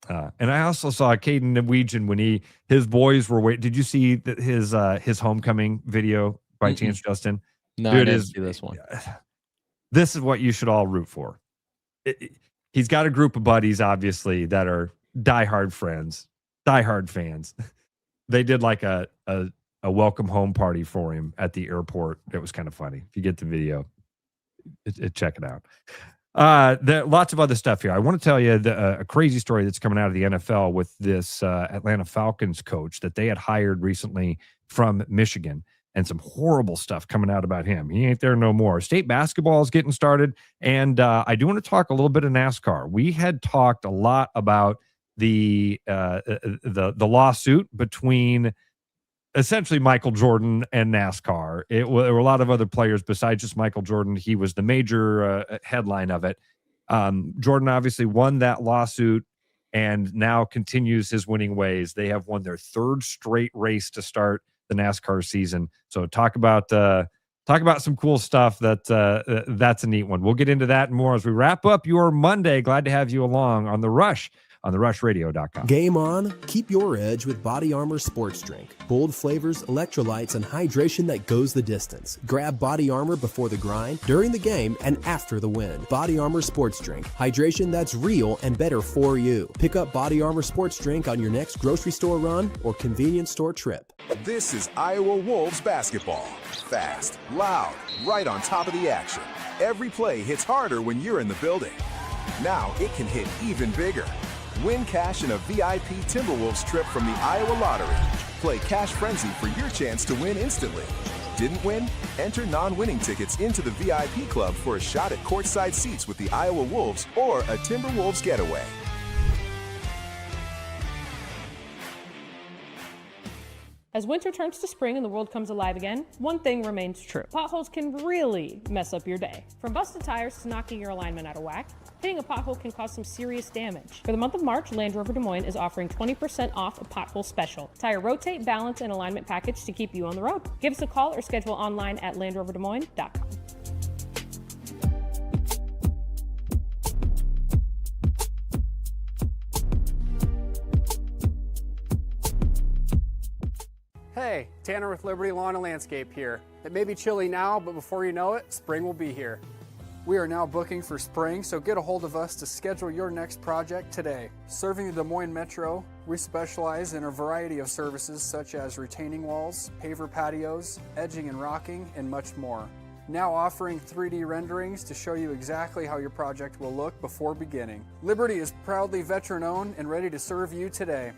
And I also saw Caden Nwegian when his boys were waiting. Did you see his homecoming video by chance, Justin? No, I didn't see this one. This is what you should all root for. He's got a group of buddies, obviously, that are diehard friends, diehard fans. They did like a welcome home party for him at the airport. It was kind of funny. If you get the video, check it out. There lots of other stuff here. I want to tell you a crazy story that's coming out of the NFL with this Atlanta Falcons coach that they had hired recently from Michigan, and some horrible stuff coming out about him. He ain't there no more. State basketball is getting started, and I do want to talk a little bit of NASCAR. We had talked a lot about the lawsuit between essentially Michael Jordan and NASCAR. There were a lot of other players besides just Michael Jordan. He was the major headline of it. Jordan obviously won that lawsuit and now continues his winning ways. They have won their 3rd straight race to start the NASCAR season. So talk about some cool stuff. That's a neat one. We'll get into that and more as we wrap up your Monday. Glad to have you along on The Rush on therushradio.com. Game on, keep your edge with Body Armor Sports Drink. Bold flavors, electrolytes, and hydration that goes the distance. Grab Body Armor before the grind, during the game, and after the win. Body Armor Sports Drink. Hydration that's real and better for you. Pick up Body Armor Sports Drink on your next grocery store run or convenience store trip. This is Iowa Wolves basketball. Fast, loud, right on top of the action. Every play hits harder when you're in the building. Now it can hit even bigger. Win cash in a VIP Timberwolves trip from the Iowa Lottery. Play Cash Frenzy for your chance to win instantly. Didn't win? Enter non-winning tickets into the VIP club for a shot at courtside seats with the Iowa Wolves or a Timberwolves getaway. As winter turns to spring and the world comes alive again, one thing remains true. Potholes can really mess up your day. From busted tires to knocking your alignment out of whack, hitting a pothole can cause some serious damage. For the month of March, Land Rover Des Moines is offering 20% off a pothole special. Tire rotate, balance, and alignment package to keep you on the road. Give us a call or schedule online at LandRoverDesMoines.com. Hey, Tanner with Liberty Lawn and Landscape here. It may be chilly now, but before you know it, spring will be here. We are now booking for spring, so get a hold of us to schedule your next project today. Serving the Des Moines Metro, we specialize in a variety of services such as retaining walls, paver patios, edging and rocking, and much more. Now offering 3D renderings to show you exactly how your project will look before beginning. Liberty is proudly veteran-owned and ready to serve you today.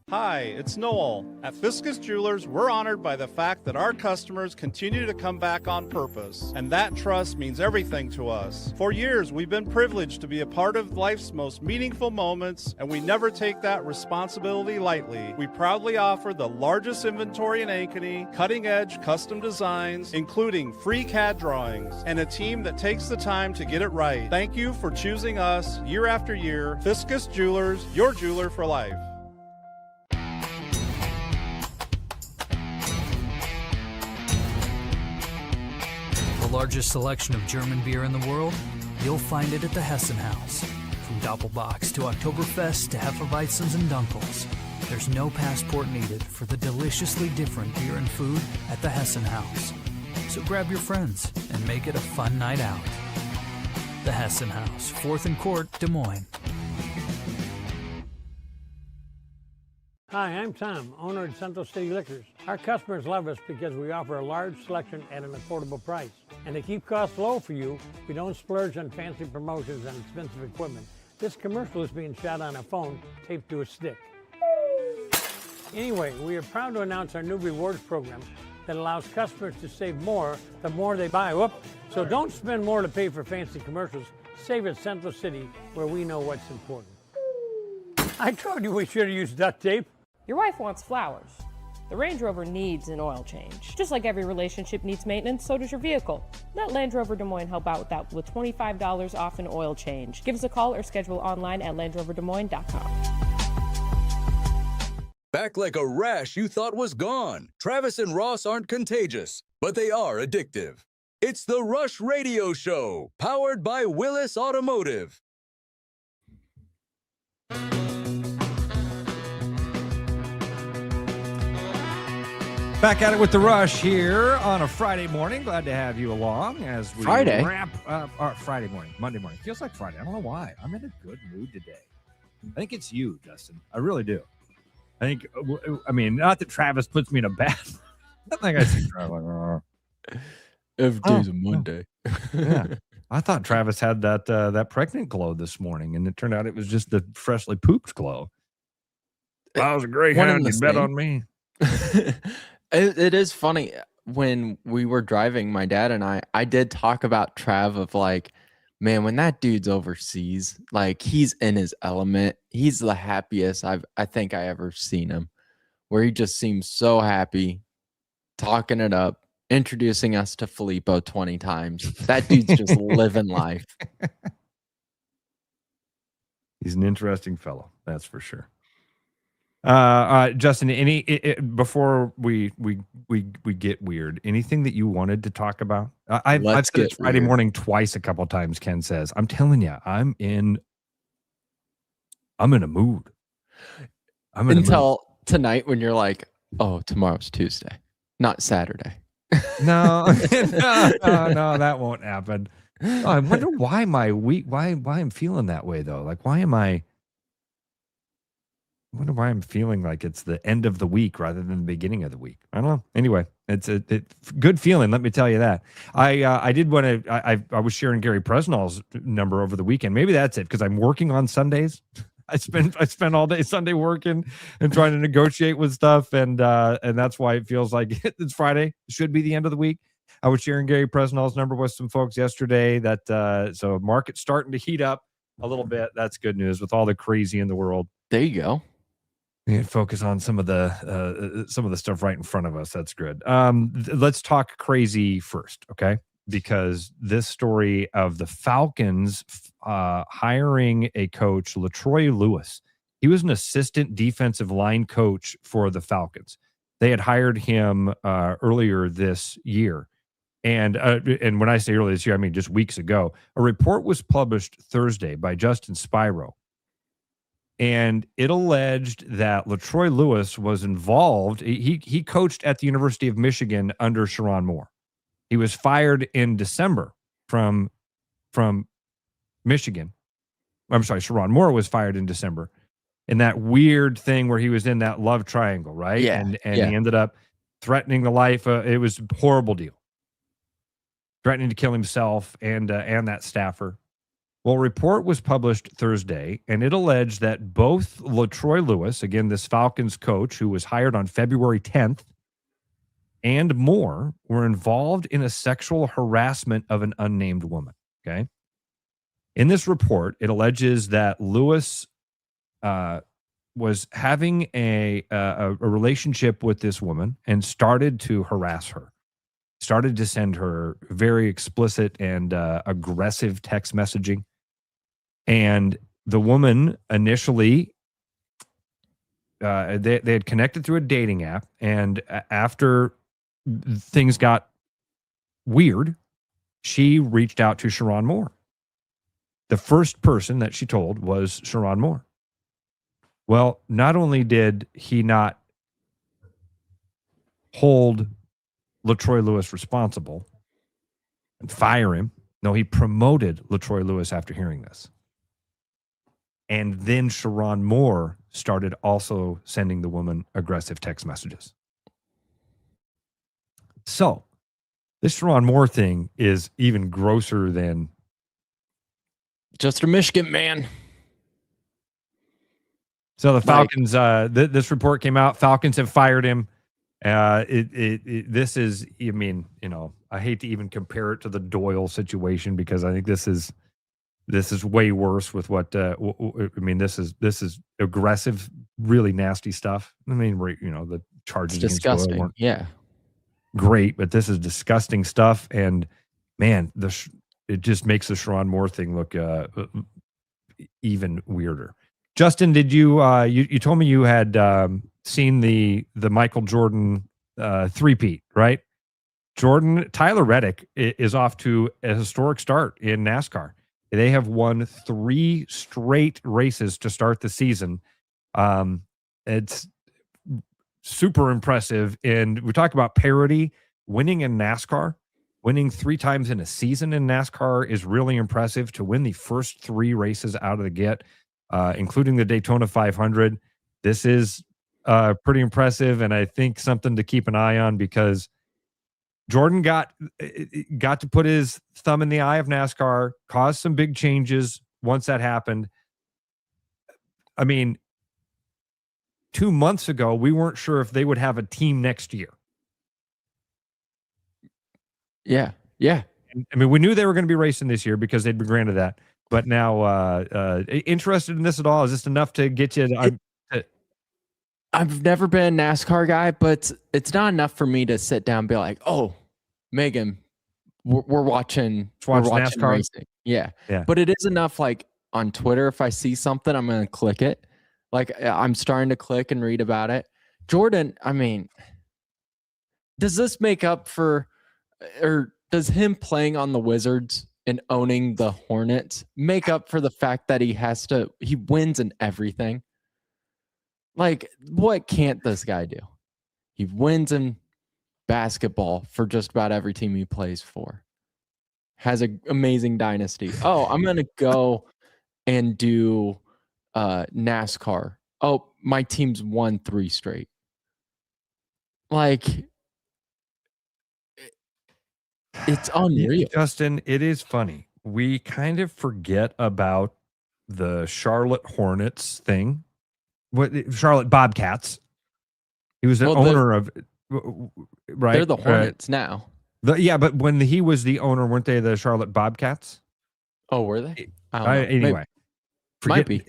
Hi, it's Noel. At Fiscus Jewelers, we're honored by the fact that our customers continue to come back on purpose, and that trust means everything to us. For years, we've been privileged to be a part of life's most meaningful moments, and we never take that responsibility lightly. We proudly offer the largest inventory in Ankeny, cutting-edge custom designs, including free CAD drawings, and a team that takes the time to get it right. Thank you for choosing us year after year. Fiscus Jewelers, your jeweler for life. The largest selection of German beer in the world? You'll find it at the Hessen House. From Doppelbocks to Oktoberfest to Hefeweizens and Dunkels, there's no passport needed for the deliciously different beer and food at the Hessen House. So grab your friends and make it a fun night out. The Hessen House, 4th and Court, Des Moines. Hi, I'm Tom, owner of Central City Liquors. Our customers love us because we offer a large selection at an affordable price. And to keep costs low for you, we don't splurge on fancy promotions and expensive equipment. This commercial is being shot on a phone taped to a stick. Anyway, we are proud to announce our new rewards program that allows customers to save more the more they buy. Whoop. So don't spend more to pay for fancy commercials. Save at Central City, where we know what's important. I told you we should have used duct tape. Your wife wants flowers. The Range Rover needs an oil change. Just like every relationship needs maintenance, so does your vehicle. Let Land Rover Des Moines help out with that with $25 off an oil change. Give us a call or schedule online at LandRoverDesMoines.com. Back like a rash you thought was gone. Travis and Ross aren't contagious, but they are addictive. It's the Rush Radio Show, powered by Willis Automotive. Back at it with the Rush here on a Friday morning. Glad to have you along as we wrap up Friday morning, Monday morning. Feels like Friday. I don't know why. I'm in a good mood today. I think it's you, Justin. I really do. I mean, not that Travis puts me in a bad. I think I see Travis like, every day's a Monday. Yeah, I thought Travis had that pregnant glow this morning, and it turned out it was just the freshly pooped glow. I was a greyhound. You bet on me. It is funny. When we were driving, my dad and I did talk about Trav of like, man, when that dude's overseas, like he's in his element. He's the happiest I think I ever seen him, where he just seems so happy, talking it up, introducing us to Filippo 20 times. That dude's just living life. He's an interesting fellow, that's for sure. Justin, before we get weird, anything that you wanted to talk about? I've said it's Friday morning twice a couple times. Ken says, I'm telling you, I'm in a mood. Until tonight when you're like, oh, tomorrow's Tuesday, not Saturday. No, no, that won't happen. I wonder why why I'm feeling that way though. Like, why am I wonder why I'm feeling like it's the end of the week rather than the beginning of the week. I don't know. Anyway, it's a good feeling. Let me tell you that. I did want to. I was sharing Gary Presnall's number over the weekend. Maybe that's it because I'm working on Sundays. I spend all day Sunday working and trying to negotiate with stuff, and that's why it feels like it's Friday. It should be the end of the week. I was sharing Gary Presnall's number with some folks yesterday. So market's starting to heat up a little bit. That's good news with all the crazy in the world. There you go. We can focus on some of the stuff right in front of us. That's good. Let's talk crazy first, okay? Because this story of the Falcons hiring a coach, LaTroy Lewis. He was an assistant defensive line coach for the Falcons. They had hired him earlier this year. And when I say earlier this year, I mean just weeks ago. A report was published Thursday by Justin Spiro. And it alleged that LaTroy Lewis was involved. He coached at the University of Michigan under Sherrone Moore. He was fired in December from Michigan. I'm sorry, Sherrone Moore was fired in December. In that weird thing where he was in that love triangle, right? Yeah. And he ended up threatening the life. It was a horrible deal. Threatening to kill himself and that staffer. Well, a report was published Thursday, and it alleged that both LaTroy Lewis, again, this Falcons coach who was hired on February 10th, and Moore were involved in a sexual harassment of an unnamed woman, okay? In this report, it alleges that Lewis was having a relationship with this woman and started to harass her. Started to send her very explicit and aggressive text messaging. And the woman initially, they had connected through a dating app. And after things got weird, she reached out to Sherrone Moore. The first person that she told was Sherrone Moore. Well, not only did he not hold LaTroy Lewis responsible and fire him. No, he promoted LaTroy Lewis after hearing this. And then Sherrone Moore started also sending the woman aggressive text messages. So this Sherrone Moore thing is even grosser than just a Michigan man. So the Falcons, this report came out. Falcons have fired him. This is, I mean, I hate to even compare it to the Doyle situation because I think this is way worse with what, this is aggressive, really nasty stuff. I mean, the charges. It's disgusting. Yeah. Great. But this is disgusting stuff. And man, it just makes the Sherrone Moore thing look even weirder. Justin, did you told me you had seen the Michael Jordan three-peat, right? Tyler Reddick is off to a historic start in NASCAR. They have won 3 straight races to start the season. It's super impressive. And we talk about parity. Winning in NASCAR, winning 3 times in a season in NASCAR is really impressive. To win the first 3 races out of the gate, including the Daytona 500. This is pretty impressive, and I think something to keep an eye on because Jordan got to put his thumb in the eye of NASCAR, caused some big changes once that happened. I mean, 2 months ago, we weren't sure if they would have a team next year. Yeah. I mean, we knew they were going to be racing this year because they'd been granted that. But now, interested in this at all? Is this enough to get you? I've never been a NASCAR guy, but it's not enough for me to sit down and be like, "Oh, Megan, we're watching NASCAR racing." Yeah. But it is enough. Like on Twitter, if I see something, I'm going to click it. Like I'm starting to click and read about it. Jordan, I mean, does this make up for, or does him playing on the Wizards and owning the Hornets make up for the fact that he wins in everything? Like, what can't this guy do? He wins in basketball for just about every team he plays for. Has an amazing dynasty. Oh, I'm going to go and do NASCAR. Oh, my team's won 3 straight. Like, it's unreal. Justin, it is funny. We kind of forget about the Charlotte Hornets thing. Charlotte Bobcats. He was the owner of, right? They're the Hornets now. But when he was the owner, weren't they the Charlotte Bobcats? Oh, were they? Anyway, might be.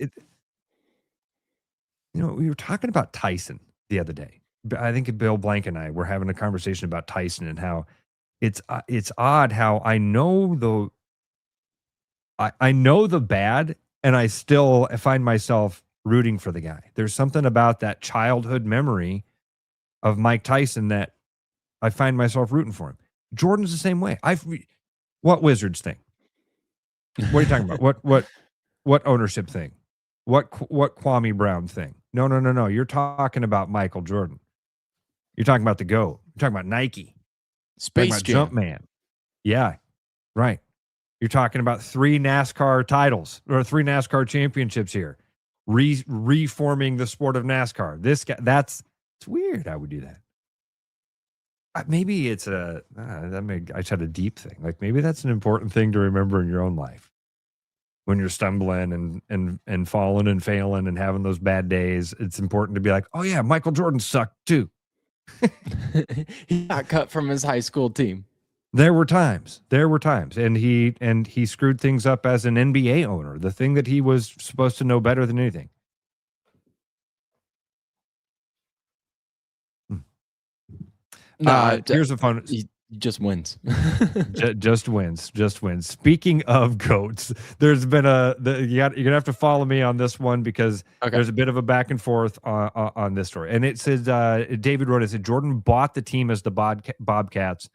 we were talking about Tyson the other day. I think Bill Blank and I were having a conversation about Tyson and how it's odd how I know the bad, and I still find myself rooting for the guy. There's something about that childhood memory of Mike Tyson that I find myself rooting for him. Jordan's the same way. What Wizards thing? What are you talking about? What ownership thing? What Kwame Brown thing? No. You're talking about Michael Jordan. You're talking about the GOAT. You're talking about Nike. Space Jam. Jumpman. Yeah, right. You're talking about 3 NASCAR titles or 3 NASCAR championships here. Reforming the sport of NASCAR. This guy, it's weird I would do that. Maybe it's I just had a deep thing. Like maybe that's an important thing to remember in your own life. When you're stumbling and falling and failing and having those bad days, it's important to be like, oh yeah, Michael Jordan sucked too. He got cut from his high school team. There were times, and he screwed things up as an NBA owner. The thing that he was supposed to know better than anything. Here's a fun. He just wins. just wins. Speaking of GOATs, there's been you're gonna have to follow me on this one because there's a bit of a back and forth on this story. And it says David wrote, it said Jordan bought the team as the Bobcats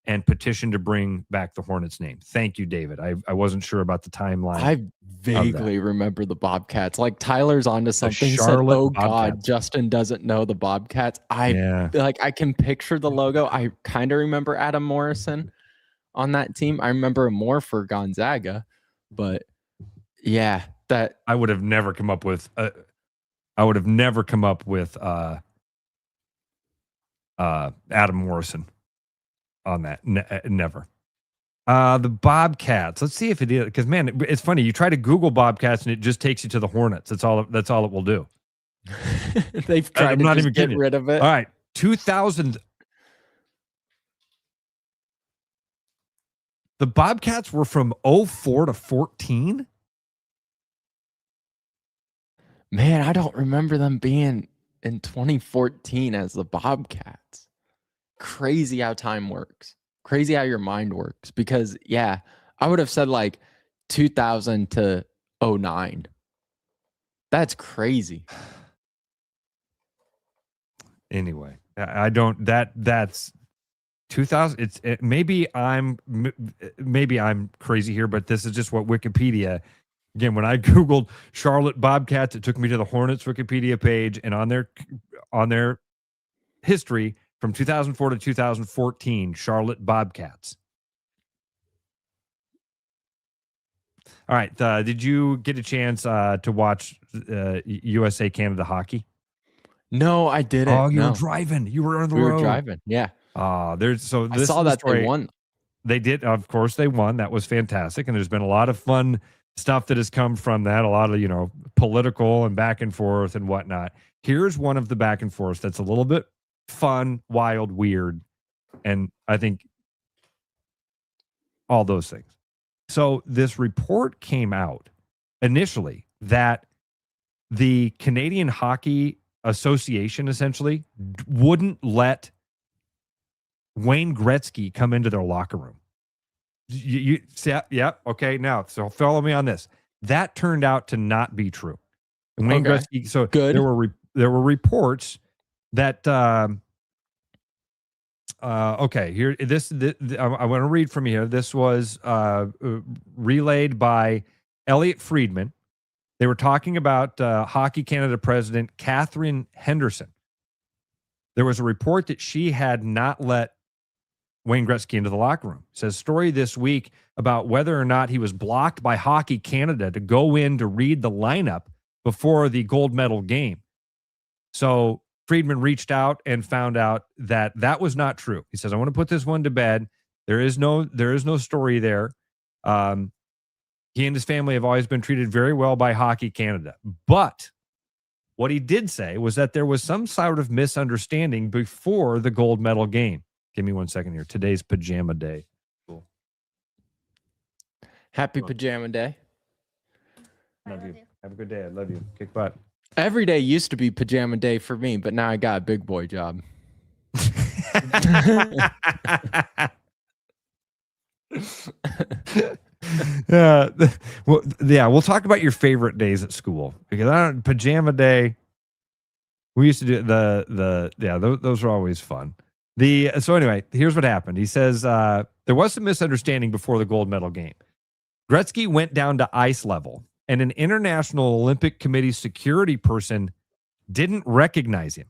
and petitioned to bring back the Hornets name. Thank you, David. I wasn't sure about the timeline. I vaguely remember the Bobcats. Like Tyler's onto something. Charlotte Oh Bobcats. God, Justin doesn't know the Bobcats. I can picture the logo. I kind of remember Adam Morrison on that team. I remember him more for Gonzaga, but yeah, that I would have never come up with. Adam Morrison on that. Never. The Bobcats. Let's see if it is, because man, it's funny. You try to Google Bobcats and it just takes you to the Hornets. That's all it will do. They've tried to just get rid of it. All right, 2000. The Bobcats were from 04 to 14. Man, I don't remember them being in 2014 as the Bobcats. Crazy how time works. Crazy how your mind works. Because, yeah, I would have said like 2000 to 09. That's crazy. Anyway, I don't. That's 2000. Maybe I'm crazy here, but this is just what Wikipedia. Again, when I Googled Charlotte Bobcats, it took me to the Hornets Wikipedia page, and on their history from 2004 to 2014, Charlotte Bobcats. All right. Did you get a chance to watch USA Canada hockey? No, I didn't. Oh, you were driving. You were on the road. We were driving. Yeah. I saw that they won. They did. Of course, they won. That was fantastic. And there's been a lot of fun stuff that has come from that. A lot of, political and back and forth and whatnot. Here's one of the back and forth that's a little bit fun, wild, weird. And I think all those things. So this report came out initially that the Canadian Hockey Association essentially wouldn't let Wayne Gretzky come into their locker room. You see, yeah, okay. Now, so follow me on this. That turned out to not be true. And Wayne Gretzky. So good. There were reports that. Okay, here this I want to read from here. This was relayed by Elliot Friedman. They were talking about Hockey Canada president Catherine Henderson. There was a report that she had not let Wayne Gretzky into the locker room. It says story this week about whether or not he was blocked by Hockey Canada to go in to read the lineup before the gold medal game. So Friedman reached out and found out that was not true. He says, I want to put this one to bed. There is no story there. He and his family have always been treated very well by Hockey Canada. But what he did say was that there was some sort of misunderstanding before the gold medal game. Give me 1 second here. Today's pajama day. Cool. Happy pajama day. Love you. Have a good day. I love you. Kick butt. Every day used to be pajama day for me, but now I got a big boy job. We'll talk about your favorite days at school, because pajama day, we used to do those are always fun. So anyway, here's what happened. He says there was some misunderstanding before the gold medal game. Gretzky went down to ice level, and an International Olympic Committee security person didn't recognize him,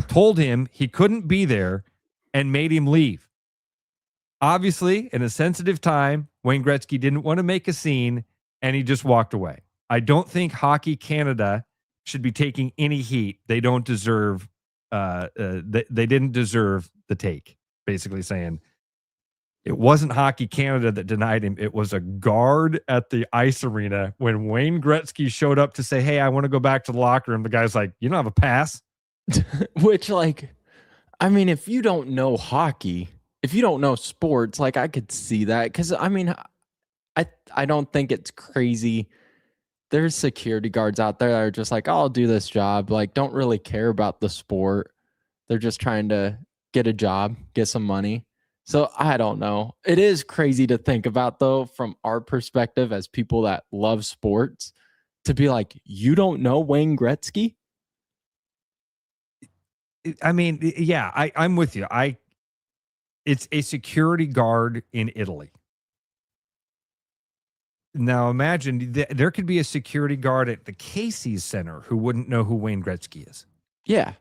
told him he couldn't be there, and made him leave. Obviously, in a sensitive time, Wayne Gretzky didn't want to make a scene, and he just walked away. I don't think Hockey Canada should be taking any heat. They don't deserve. They didn't deserve the take. Basically saying it wasn't Hockey Canada that denied him. It was a guard at the ice arena when Wayne Gretzky showed up to say, "Hey, I want to go back to the locker room." The guy's like, "You don't have a pass." Which, like, I mean, if you don't know hockey, if you don't know sports, like, I could see that, because I mean, I don't think it's crazy. There's security guards out there that are just like, oh, I'll do this job, like, don't really care about the sport. They're just trying to get a job, get some money. So I don't know. It is crazy to think about, though, from our perspective as people that love sports, to be like, you don't know Wayne Gretzky? I mean, yeah, I'm with you. It's a security guard in Italy. Now imagine there could be a security guard at the Casey's Center who wouldn't know who Wayne Gretzky is. Yeah.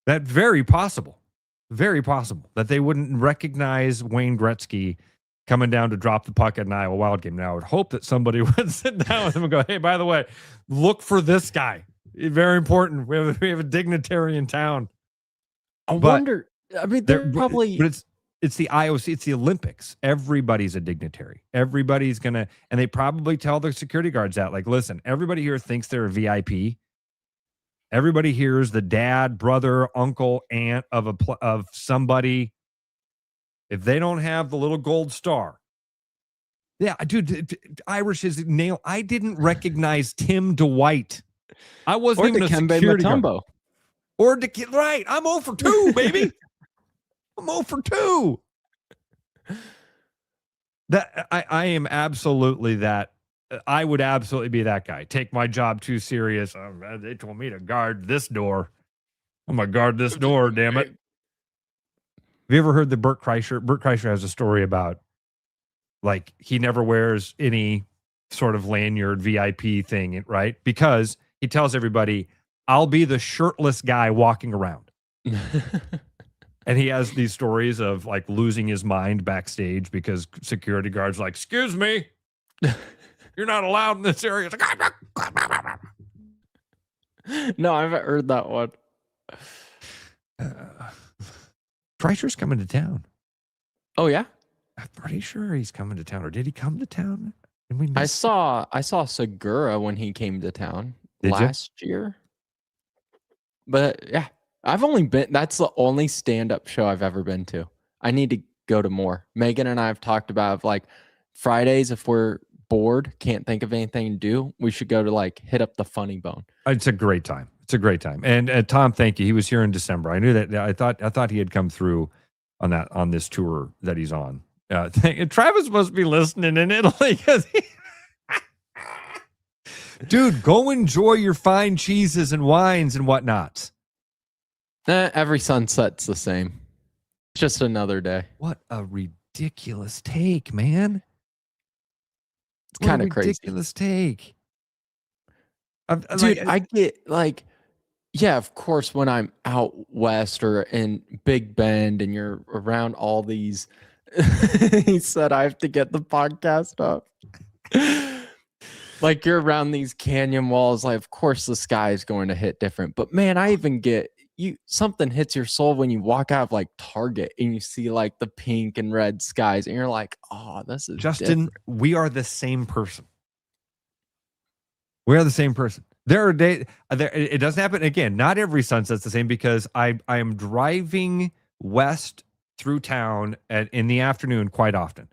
That's very possible. Very possible that they wouldn't recognize Wayne Gretzky coming down to drop the puck at an Iowa Wild game. Now I would hope that somebody would sit down with him and go, "Hey, by the way, look for this guy. Very important. We have a dignitary in town." I wonder. I mean, they're probably. But it's the IOC. It's the Olympics. Everybody's a dignitary. Everybody's gonna, and they probably tell their security guards that, like, listen, everybody here thinks they're a VIP. Everybody here is the dad, brother, uncle, aunt of somebody. If they don't have the little gold star, yeah, dude, Irish is nail. I didn't recognize Tim Dwight. I wasn't even a security guard. Or right. I'm 0 for 2, baby. I'm 0 for 2. That I am absolutely that. I would absolutely be that guy. Take my job too serious. They told me to guard this door. I'm gonna guard this door. Damn it. Have you ever heard the Bert Kreischer? Bert Kreischer has a story about, like, he never wears any sort of lanyard VIP thing, right? Because he tells everybody, I'll be the shirtless guy walking around. And he has these stories of, like, losing his mind backstage because security guards are like, "Excuse me, you're not allowed in this area." It's like, no, I haven't heard that one. Kreischer's coming to town. Oh, yeah? I'm pretty sure he's coming to town. Or did he come to town? I saw Segura when he came to town last year. But yeah, I've only been, that's the only stand-up show I've ever been to. I need to go to more. Megan and I have talked about, like, Fridays, if we're bored, can't think of anything to do, we should go to, like, hit up the Funny Bone. It's a great time. It's a great time. And Tom, thank you. He was here in December. I knew that. I thought he had come through on this tour that he's on. Travis must be listening in Italy. Dude, go enjoy your fine cheeses and wines and whatnots. Every sunset's the same. It's just another day. What a ridiculous take, man. It's kind of crazy. Ridiculous take. Dude, I get, like, yeah, of course, when I'm out west or in Big Bend and you're around all these, he said I have to get the podcast up. Like, you're around these canyon walls, like, of course the sky is going to hit different. But man, I even get something hits your soul when you walk out of, like, Target and you see, like, the pink and red skies and you're like, oh, this is Justin, different. We are the same person. We are the same person. There are days, it doesn't happen. Again, not every sunset's the same, because I am driving west through town in the afternoon quite often.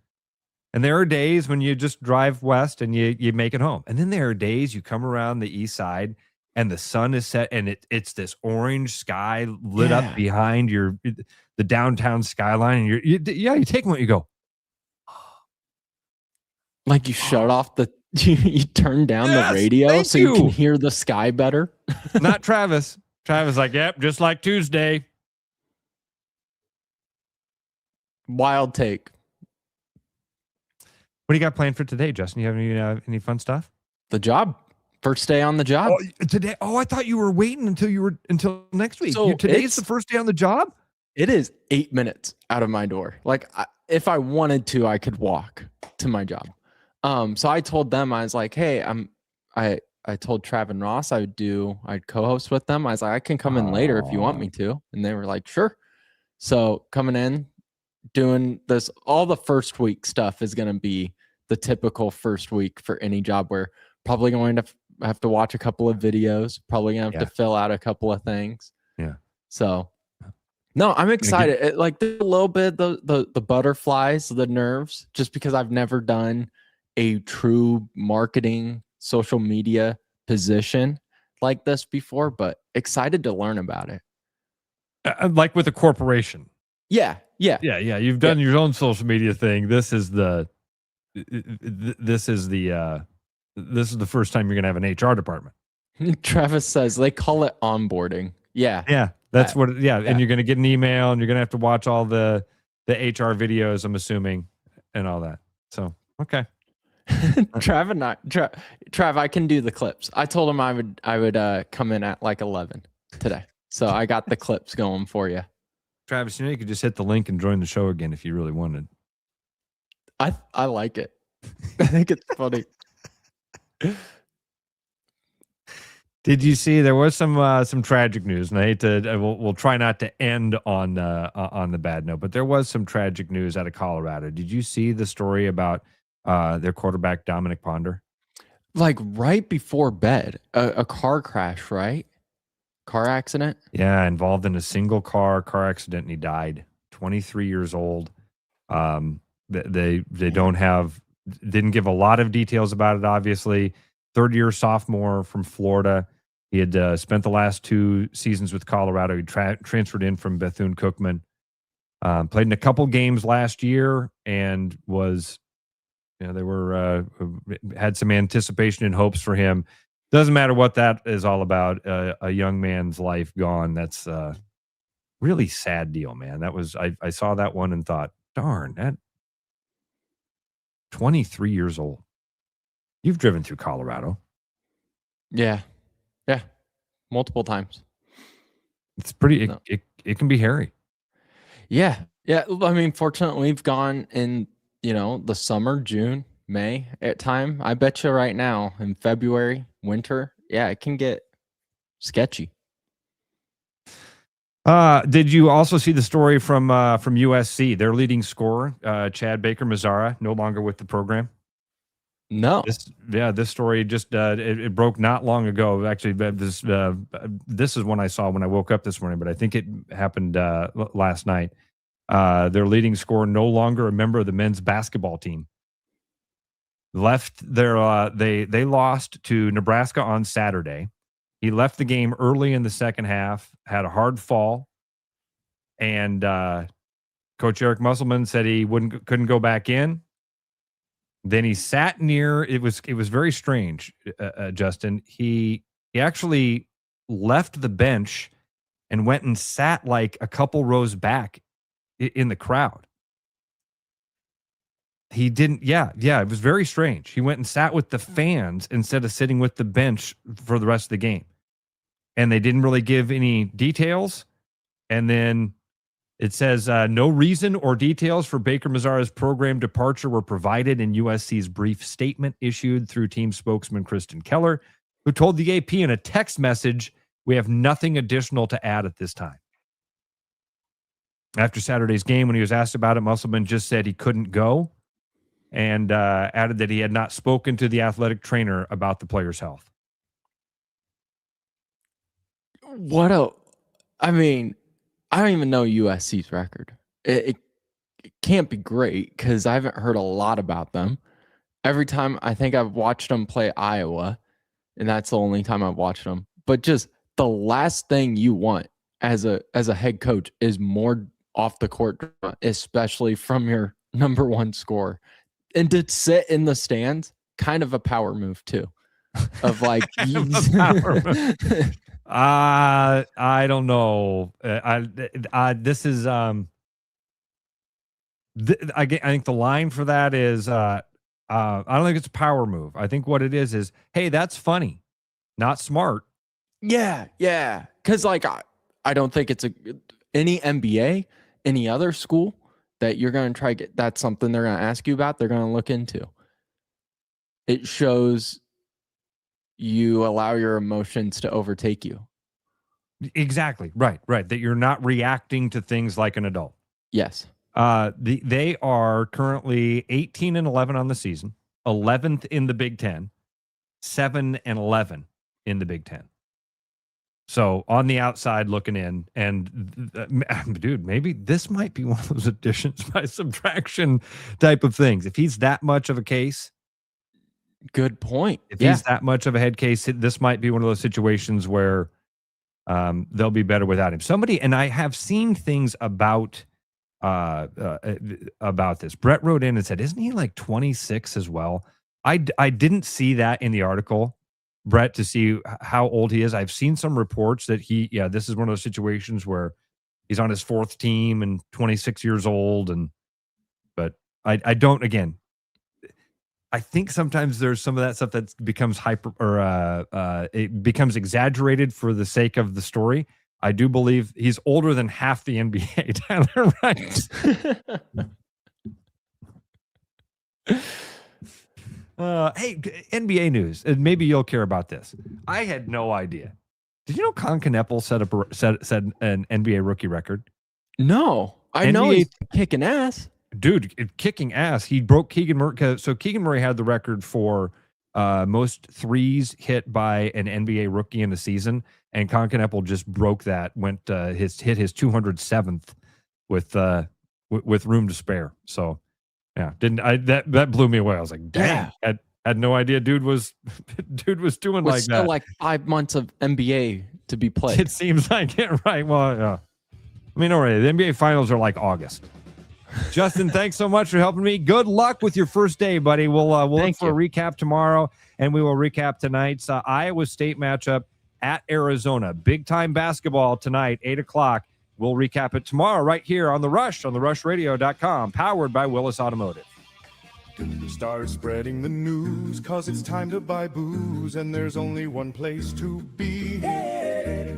And there are days when you just drive west and you make it home. And then there are days you come around the east side and the sun is set, and it's this orange sky lit up behind the downtown skyline, and you take one, you go, like you shut off you turn down the radio so you can hear the sky better. Not Travis. Travis like, yep, just like Tuesday. Wild take. What do you got planned for today, Justin? You have any fun stuff? The job. First day on the job. Today. Oh, I thought you were waiting until next week. So today's the first day on the job? It is 8 minutes out of my door. Like if I wanted to, I could walk to my job. So I told them, I was like, hey, I told Trav and Ross I'd co-host with them. I was like, I can come in later if you want me to. And they were like, sure. So coming in, doing this, all the first week stuff is going to be the typical first week for any job, where probably going to have to watch a couple of videos, probably going to have to fill out a couple of things. Yeah. So no, I'm excited. Like a little bit, the butterflies, the nerves, just because I've never done a true marketing social media position like this before, but excited to learn about it. Like with a corporation. Yeah. You've done your own social media thing. This is the first time you're going to have an HR department. Travis says they call it onboarding. Yeah. That's what. Yeah. And you're going to get an email, and you're going to have to watch all the HR videos, I'm assuming, and all that. So, okay. Trav, I can do the clips. I told him I would come in at like 11 today. So I got the clips going for you. Travis, you could just hit the link and join the show again if you really wanted. I like it. I think it's funny. Did you see there was some tragic news, and I hate to we'll try not to end on the bad note, but there was some tragic news out of Colorado. Did you see the story about their quarterback Dominic Ponder? Like right before bed, a car crash, right? Car accident? Yeah, involved in a single car accident, and he died. 23 years old. They didn't give a lot of details about it, obviously. Third-year sophomore from Florida. He had spent the last 2 seasons with Colorado. He transferred in from Bethune-Cookman. Played in a couple games last year, and was, they were had some anticipation and hopes for him. Doesn't matter what that is all about. A young man's life gone. That's really sad deal, man. That was I saw that one and thought, darn, that 23 years old. You've driven through Colorado. Yeah. Multiple times. It's pretty, it can be hairy. Yeah. I mean, fortunately, we've gone in, the summer, June, May at time. I bet you right now in February, winter, it can get sketchy. Did you also see the story from USC? Their leading scorer, Chad Baker-Mazara, no longer with the program? No. This story just it broke not long ago. Actually, this is one I saw when I woke up this morning, but I think it happened last night. Their leading scorer, no longer a member of the men's basketball team. Left their they lost to Nebraska on Saturday. He left the game early in the second half, had a hard fall, and Coach Eric Musselman said he couldn't go back in. Then he sat near. It was very strange, Justin. He actually left the bench and went and sat like a couple rows back in the crowd. He didn't. Yeah. It was very strange. He went and sat with the fans instead of sitting with the bench for the rest of the game. And they didn't really give any details. And then it says no reason or details for Baker-Mazara's program departure were provided in USC's brief statement issued through team spokesman Kristen Keller, who told the AP in a text message, "We have nothing additional to add at this time." After Saturday's game, when he was asked about it, Musselman just said he couldn't go, and added that he had not spoken to the athletic trainer about the player's health. I don't even know USC's record. It can't be great because I haven't heard a lot about them. Every time I think I've watched them play Iowa, and that's the only time I've watched them but just the last thing you want as a head coach is more off the court drama, especially from your number one scorer. And to sit in the stands, kind of a power move too. Of like, I don't know. This is I think the line for that is I don't think it's a power move. I think what it is hey, that's funny, not smart. Yeah. Because like I don't think it's any NBA, any other school that you're going to try to get. That's something they're going to ask you about. They're going to look into. It shows you allow your emotions to overtake you. Exactly. Right. That you're not reacting to things like an adult. Yes. They are currently 18-11 on the season, 11th in the Big Ten, 7-11 in the Big Ten. So on the outside looking in, and dude, maybe this might be one of those additions by subtraction type of things. If he's that much of a case, good point. If he's that much of a head case, this might be one of those situations where they'll be better without him. Somebody, and I have seen things about this. Brett wrote in and said, "Isn't he like 26 as well?" I didn't see that in the article, Brett, to see how old he is. I've seen some reports that this is one of those situations where he's on his fourth team and 26 years old. But I don't, again, I think sometimes there's some of that stuff that becomes it becomes exaggerated for the sake of the story. I do believe he's older than half the NBA, Tyler, right? Hey, NBA news, and maybe you'll care about this. I had no idea. Did you know Con Kneppel set an NBA rookie record? No, I know he's kicking ass. Dude, kicking ass. He broke Keegan Murray. So Keegan Murray had the record for most threes hit by an NBA rookie in a season, and Con Kneppel just broke that. Hit his 207th with room to spare. So yeah, that blew me away. I was like, dang, had no idea dude was doing like still that. Like 5 months of NBA to be played. It seems like it, right? Well, yeah. I mean, already the NBA finals are like August. Justin, thanks so much for helping me. Good luck with your first day, buddy. We'll look for a recap tomorrow, and we will recap tonight's Iowa State matchup at Arizona. Big time basketball tonight, 8 o'clock. We'll recap it tomorrow right here on The Rush, on therushradio.com, powered by Willis Automotive. Start spreading the news, cause it's time to buy booze, and there's only one place to be.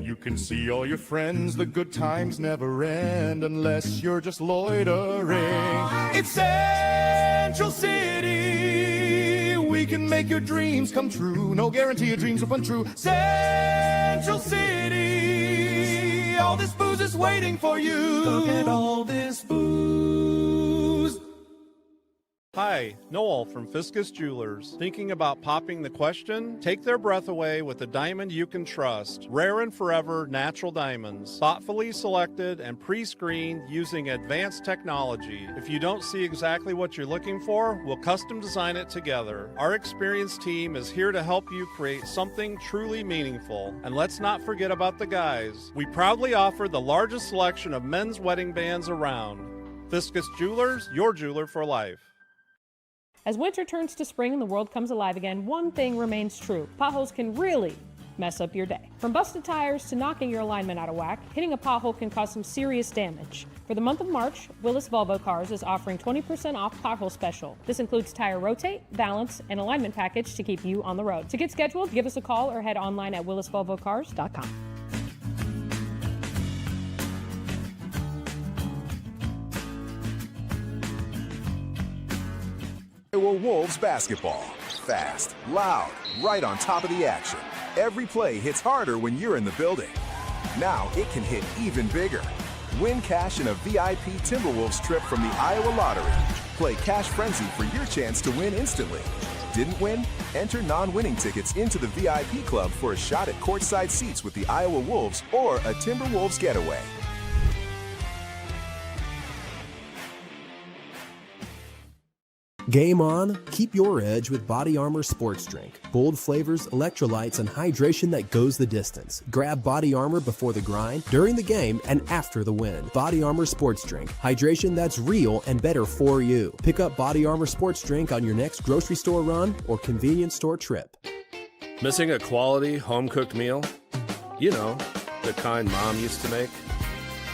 You can see all your friends, the good times never end, unless you're just loitering. It's Central City, we can make your dreams come true. No guarantee your dreams will come true. Central City, all this booze is waiting for you. Look at all this booze. Hi, Noel from Fiscus Jewelers. Thinking about popping the question? Take their breath away with a diamond you can trust. Rare and forever natural diamonds. Thoughtfully selected and pre-screened using advanced technology. If you don't see exactly what you're looking for, we'll custom design it together. Our experienced team is here to help you create something truly meaningful. And let's not forget about the guys. We proudly offer the largest selection of men's wedding bands around. Fiscus Jewelers, your jeweler for life. As winter turns to spring and the world comes alive again, one thing remains true. Potholes can really mess up your day. From busted tires to knocking your alignment out of whack, hitting a pothole can cause some serious damage. For the month of March, Willis Volvo Cars is offering 20% off pothole special. This includes tire rotate, balance, and alignment package to keep you on the road. To get scheduled, give us a call or head online at willisvolvocars.com. Iowa Wolves basketball. Fast, loud, right on top of the action. Every play hits harder when you're in the building. Now it can hit even bigger. Win cash in a VIP Timberwolves trip from the Iowa Lottery. Play Cash Frenzy for your chance to win instantly. Didn't win? Enter non-winning tickets into the VIP club for a shot at courtside seats with the Iowa Wolves or a Timberwolves getaway. Game on, keep your edge with Body Armor Sports Drink. Bold flavors, electrolytes, and hydration that goes the distance. Grab Body Armor before the grind, during the game, and after the win. Body Armor Sports Drink. Hydration that's real and better for you. Pick up Body Armor Sports Drink on your next grocery store run or convenience store trip. Missing a quality home-cooked meal? You know, the kind Mom used to make?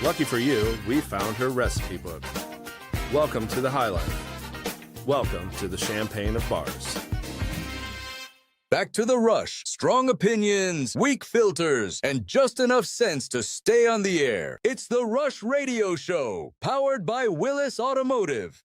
Lucky for you, we found her recipe book. Welcome to the High Life. Welcome to the champagne of bars. Back to the Rush. Strong opinions, weak filters, and just enough sense to stay on the air. It's the Rush Radio Show, powered by Willis Automotive.